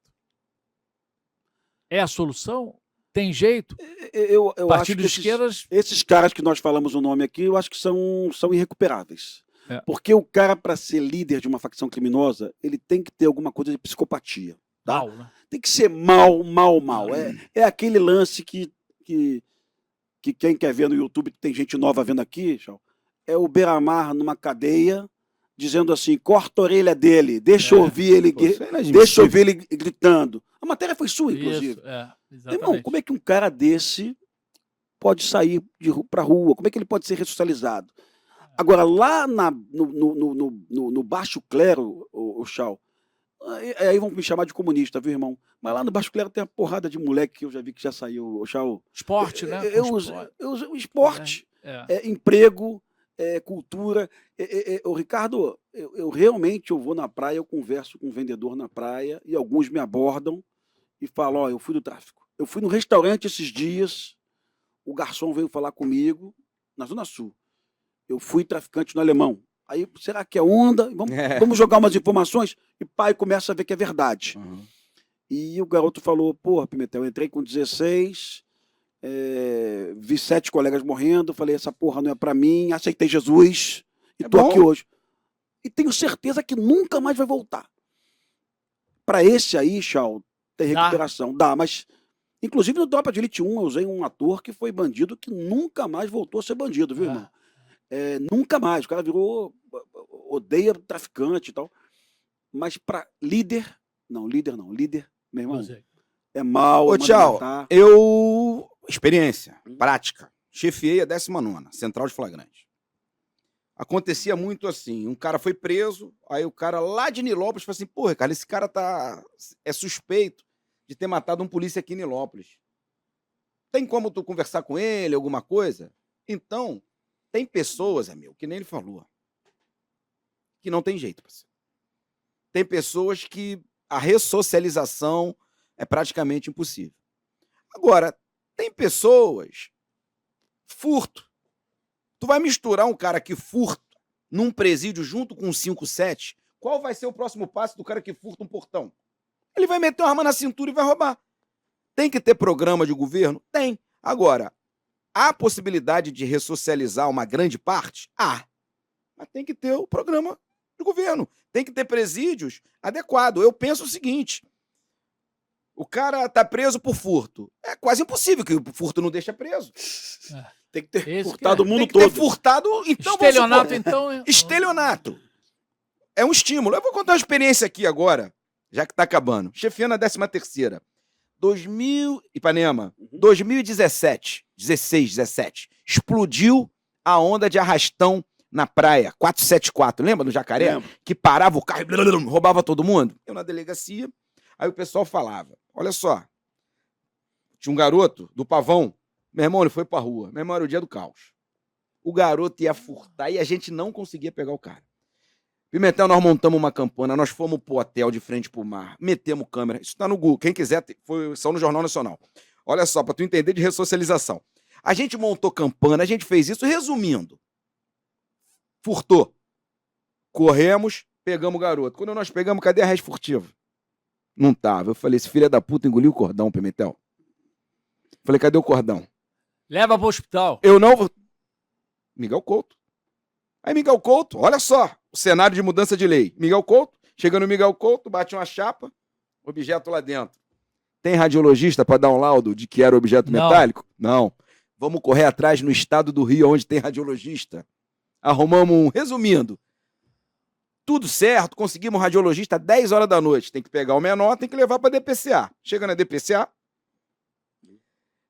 É a solução? Tem jeito? Eu acho que esquerdas... esses caras que nós falamos o nome aqui, eu acho que são irrecuperáveis. Porque o cara, para ser líder de uma facção criminosa, ele tem que ter alguma coisa de psicopatia. Tá? Mal, né? Tem que ser mal. É aquele lance que quem quer ver no YouTube, tem gente nova vendo aqui, é o Beira-Mar numa cadeia, dizendo assim, corta a orelha dele, deixa eu ouvir ele gritando. A matéria foi sua, inclusive. Irmão, como é que um cara desse pode sair para a rua? Como é que ele pode ser ressocializado? Agora, lá no baixo clero, o Chau, aí vão me chamar de comunista, viu, irmão? Mas lá no baixo clero tem uma porrada de moleque que eu já vi que já saiu, o Chau. Esporte, né? Esporte, emprego, cultura. Ricardo, eu realmente vou na praia, eu converso com um vendedor na praia e alguns me abordam e falam, eu fui do tráfico. Eu fui no restaurante esses dias, o garçom veio falar comigo, na Zona Sul. Eu fui traficante no Alemão. Aí, será que é onda? Vamos jogar umas informações? E pai começa a ver que é verdade. E o garoto falou, porra, Pimentel, eu entrei com 16, vi 7 colegas morrendo, falei, essa porra não é pra mim, aceitei Jesus e tô aqui hoje. E tenho certeza que nunca mais vai voltar. Pra esse aí, Chau, tem recuperação. Dá, mas... Inclusive no Tropa de Elite 1 eu usei um ator que foi bandido que nunca mais voltou a ser bandido, viu, irmão? Nunca mais. O cara odeia traficante e tal. Mas para líder, meu irmão, é mal. Ô, tchau, experiência, prática, chefiei a 19ª, Central de Flagrante. Acontecia muito assim, um cara foi preso, aí o cara lá de Nilópolis falou assim, porra, cara, esse cara é suspeito de ter matado um polícia aqui em Nilópolis. Tem como tu conversar com ele, alguma coisa? Então, tem pessoas, amigo, que nem ele falou, que não tem jeito. Tem pessoas que a ressocialização é praticamente impossível. Agora, tem pessoas... Furto. Tu vai misturar um cara que furta num presídio junto com um 5-7, qual vai ser o próximo passo do cara que furta um portão? Ele vai meter uma arma na cintura e vai roubar. Tem que ter programa de governo? Tem. Agora, Há possibilidade de ressocializar uma grande parte? Há. Mas tem que ter o programa do governo. Tem que ter presídios adequados. Eu penso o seguinte: o cara tá preso por furto. É quase impossível que o furto não deixe preso. Tem que ter Esse furtado o Tem mundo que ter todo. furtado, então vamos Estelionato, supor, então. estelionato. É um estímulo. Eu vou contar uma experiência aqui agora, já que tá acabando. Chefiando a 13ª. 2000, Ipanema, 2017, 16, 17. Explodiu a onda de arrastão na praia, 474. Lembra do Jacaré? Lembro. Que parava o carro e roubava todo mundo? Eu na delegacia, aí o pessoal falava, olha só, tinha um garoto do Pavão, meu irmão, ele foi pra rua, meu irmão, era o dia do caos. O garoto ia furtar e a gente não conseguia pegar o cara. Pimentel, nós montamos uma campana, nós fomos pro hotel de frente pro mar, metemos câmera, isso tá no Google, quem quiser, são no Jornal Nacional. Olha só, pra tu entender de ressocialização. A gente montou campana, a gente fez isso, resumindo. Furtou. Corremos, pegamos o garoto. Quando nós pegamos, cadê a res furtiva? Não tava. Eu falei, esse filho da puta engoliu o cordão, Pimentel. Falei, cadê o cordão? Leva pro hospital. Eu não vou... Miguel Couto. Aí Miguel Couto, olha só, o cenário de mudança de lei. Miguel Couto, chega no Miguel Couto, bate uma chapa, objeto lá dentro. Tem radiologista para dar um laudo de que era objeto Não. metálico? Não. Vamos correr atrás no estado do Rio, onde tem radiologista. Arrumamos um... Resumindo, tudo certo, conseguimos um radiologista às 10 horas da noite. Tem que pegar o menor, tem que levar para DPCA. Chega na DPCA,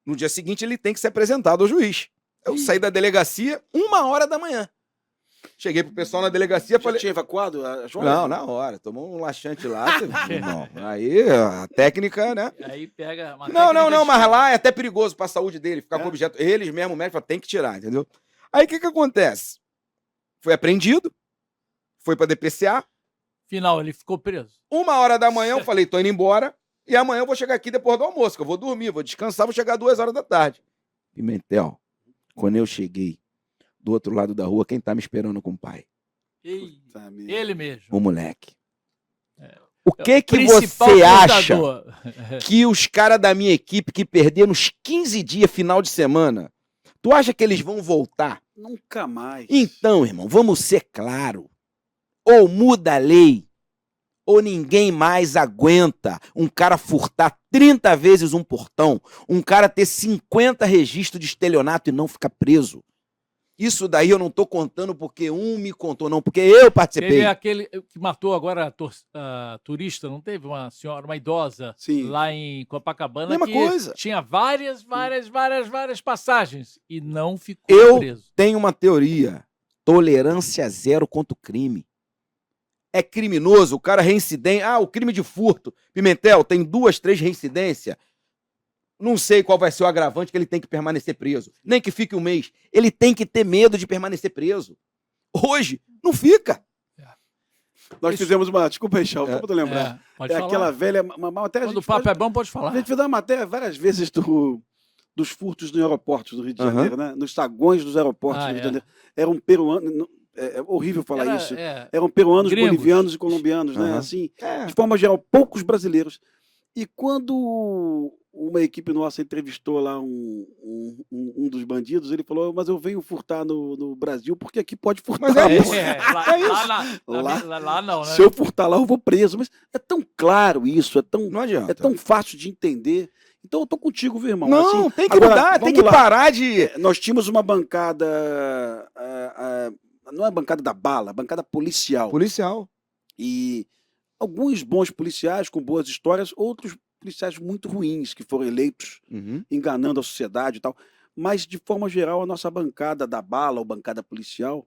no dia seguinte ele tem que ser apresentado ao juiz. Eu saí da delegacia 1h da manhã. Cheguei pro pessoal na delegacia e Já falei... tinha evacuado a joia? Não, na hora. Tomou um laxante lá. Não. Aí a técnica, né? Aí pega uma Não, técnica mas de- lá é até perigoso pra saúde dele, ficar É? com objeto. Eles mesmo, o médico, falam, tem que tirar, entendeu? Aí o que acontece? Foi apreendido, foi pra DPCA. Final, ele ficou preso. 1h da manhã eu falei, tô indo embora. E amanhã eu vou chegar aqui depois do almoço, que eu vou dormir, vou descansar, vou chegar 2 horas da tarde. Pimentel, quando eu cheguei do outro lado da rua, quem tá me esperando com o pai? Ei, Puta merda. ele mesmo. O moleque. É. O que Principal você acha fundador. que os caras da minha equipe que perderam uns 15 dias final de semana, tu acha que eles vão voltar? Nunca mais. Então, irmão, vamos ser claro. Ou muda a lei, ou ninguém mais aguenta um cara furtar 30 vezes um portão, um cara ter 50 registros de estelionato e não ficar preso. Isso daí eu não tô contando porque um me contou, não, porque eu participei. Teve aquele que matou agora a turista, não teve? Uma senhora, uma idosa, Sim. lá em Copacabana, Mesma que coisa. tinha várias passagens e não ficou Eu preso. tenho uma teoria. Tolerância zero contra o crime. É criminoso, o cara reincidente. Ah, o crime de furto. Pimentel, tem 2, 3 reincidências. Não sei qual vai ser o agravante que ele tem que permanecer preso. Nem que fique um mês. Ele tem que ter medo de permanecer preso. Hoje, não fica. Nós fizemos uma... Desculpa aí, Chau, só pra tu lembrar. Pode É falar. aquela velha... Uma matéria, Quando o papo é bom, pode A falar. gente fez uma matéria várias vezes dos furtos nos aeroportos do Rio de Aham. Janeiro, né? Nos saguões dos aeroportos Ah, do Rio de é. Janeiro. Eram peruanos... É horrível falar Era- isso. é, Eram peruanos, gringos. bolivianos e colombianos, né? Aham. Assim, É. de forma geral, poucos brasileiros. E quando uma equipe nossa entrevistou lá um dos bandidos, ele falou, mas eu venho furtar no Brasil porque aqui pode furtar. Mas é pô. isso. lá, É isso. lá não, né? Se eu furtar lá, eu vou preso. Mas é tão claro isso, Não adianta. é tão fácil de entender. Então eu tô contigo, viu, irmão? Não, Assim, tem que agora, mudar, tem vamos que lá. parar de... Nós tínhamos uma bancada, não é a bancada da bala, a bancada policial. Policial. E alguns bons policiais com boas histórias, outros policiais muito ruins que foram eleitos Uhum. enganando a sociedade e tal. Mas, de forma geral, a nossa bancada da bala ou bancada policial,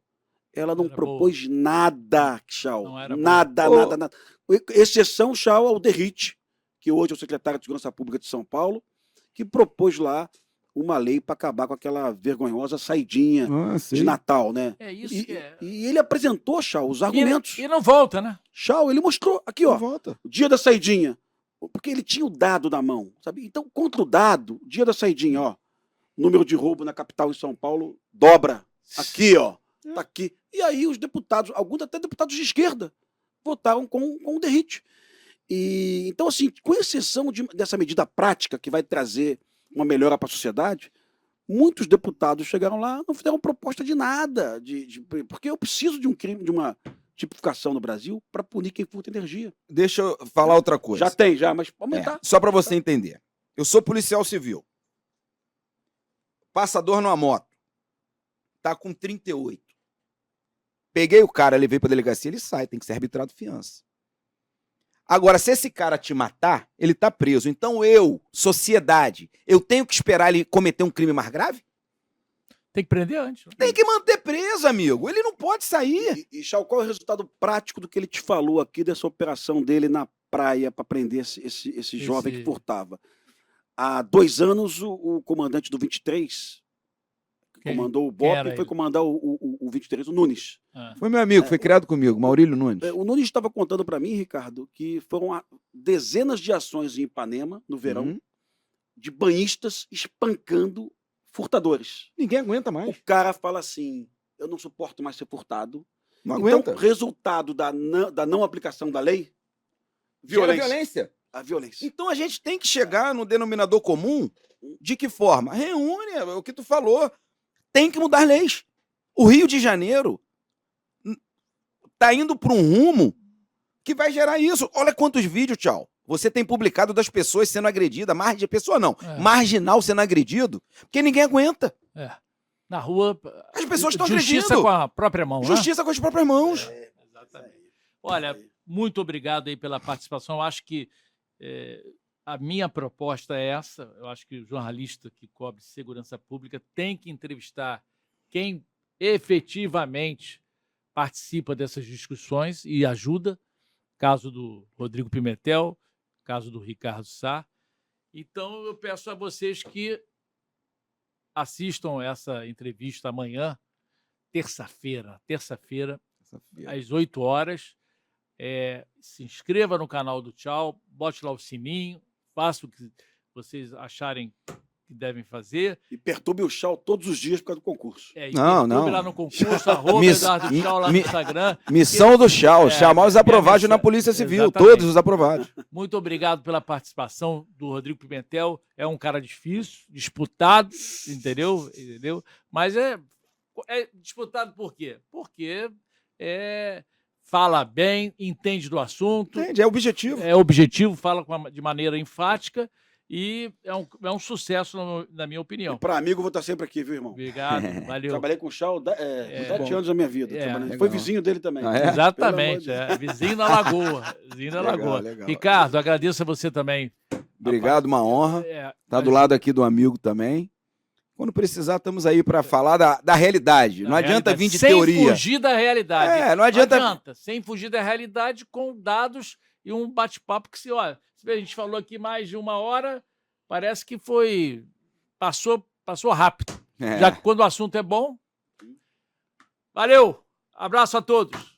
ela não Era propôs nada, Chau. Não era Nada, boa. nada, nada. Exceção, Chau, ao Derrite, que hoje é o secretário de Segurança Pública de São Paulo, que propôs lá uma lei para acabar com aquela vergonhosa saidinha Ah, de sei. Natal, né? É isso E, que é. e ele apresentou, Chau, os argumentos. E não volta, né? Chau, ele mostrou aqui, ó, Volta. o dia da saidinha. Porque ele tinha o dado na mão, sabe? Então, contra o dado, dia da saidinha, ó, número de roubo na capital em São Paulo dobra. Aqui, ó, tá aqui. E aí os deputados, alguns até deputados de esquerda, votaram com o Derrite. E então, assim, com exceção dessa medida prática que vai trazer uma melhora para a sociedade, Muitos deputados chegaram lá, não fizeram proposta de nada, porque eu preciso de um crime, de uma tipificação no Brasil para punir quem furta energia. Deixa eu falar outra coisa. Já tem, mas aumentar. Só para você entender. Eu sou policial civil. Passador numa moto. Tá com 38. Peguei o cara, levei pra delegacia, ele sai, tem que ser arbitrado fiança. Agora, se esse cara te matar, ele tá preso. Então eu, sociedade, eu tenho que esperar ele cometer um crime mais grave? Tem que prender antes. Tem que manter preso, amigo. Ele não pode sair. E Chau, qual é o resultado prático do que ele te falou aqui dessa operação dele na praia para prender esse jovem que furtava? Há 2 anos, o comandante do 23, que comandou o BOP, foi comandar o 23, o Nunes. Foi meu amigo, foi criado comigo, Maurílio Nunes. O Nunes estava contando para mim, Ricardo, que foram dezenas de ações em Ipanema, no verão, de banhistas espancando furtadores. Ninguém aguenta mais. O cara fala assim, eu não suporto mais ser furtado. Não então, aguenta. Resultado da não aplicação da lei, violência. A violência. Então a gente tem que chegar no denominador comum. De que forma? Reúne, é o que tu falou. Tem que mudar leis. O Rio de Janeiro tá indo para um rumo que vai gerar isso. Olha quantos vídeos, tchau. Você tem publicado das pessoas sendo agredidas. Pessoa não. Marginal sendo agredido. Porque ninguém aguenta. Na rua, as pessoas estão agredindo. Justiça com a própria mão. Justiça com as próprias mãos. Exatamente. Olha, muito obrigado aí pela participação. Eu acho que a minha proposta é essa. Eu acho que o jornalista que cobre segurança pública tem que entrevistar quem efetivamente participa dessas discussões e ajuda. Caso do Rodrigo Pimentel, caso do Ricardo Sá. Então, eu peço a vocês que assistam essa entrevista amanhã, terça-feira, às 8 horas. Se inscreva no canal do Tchau, bote lá o sininho, faça o que vocês acharem que devem fazer. E perturbe o Chau todos os dias por causa do concurso. Não. lá no concurso, @Eduardo Chau lá no Instagram. Missão do Chau, chamar os aprovados na Polícia Civil, exatamente. Todos os aprovados. Muito obrigado pela participação do Rodrigo Pimentel. É um cara difícil, disputado, entendeu? Mas é disputado por quê? Porque fala bem, entende do assunto. Entende, é objetivo. É objetivo, fala de maneira enfática e é um sucesso, na minha opinião. Para amigo, eu vou estar sempre aqui, viu, irmão? Obrigado, valeu. Trabalhei com o Chau 7 anos da minha vida. Legal. Foi vizinho dele também. Exatamente, vizinho da Lagoa. Legal. Ricardo, agradeço a você também. Obrigado, uma honra. Tá do lado aqui do amigo também. Quando precisar, estamos aí para falar da realidade. Não adianta vir de teoria. Sem fugir da realidade. Não adianta. Sem fugir da realidade, com dados e um bate-papo que a gente falou aqui mais de 1 hora, parece que passou rápido. Já que quando o assunto é bom. Valeu, abraço a todos.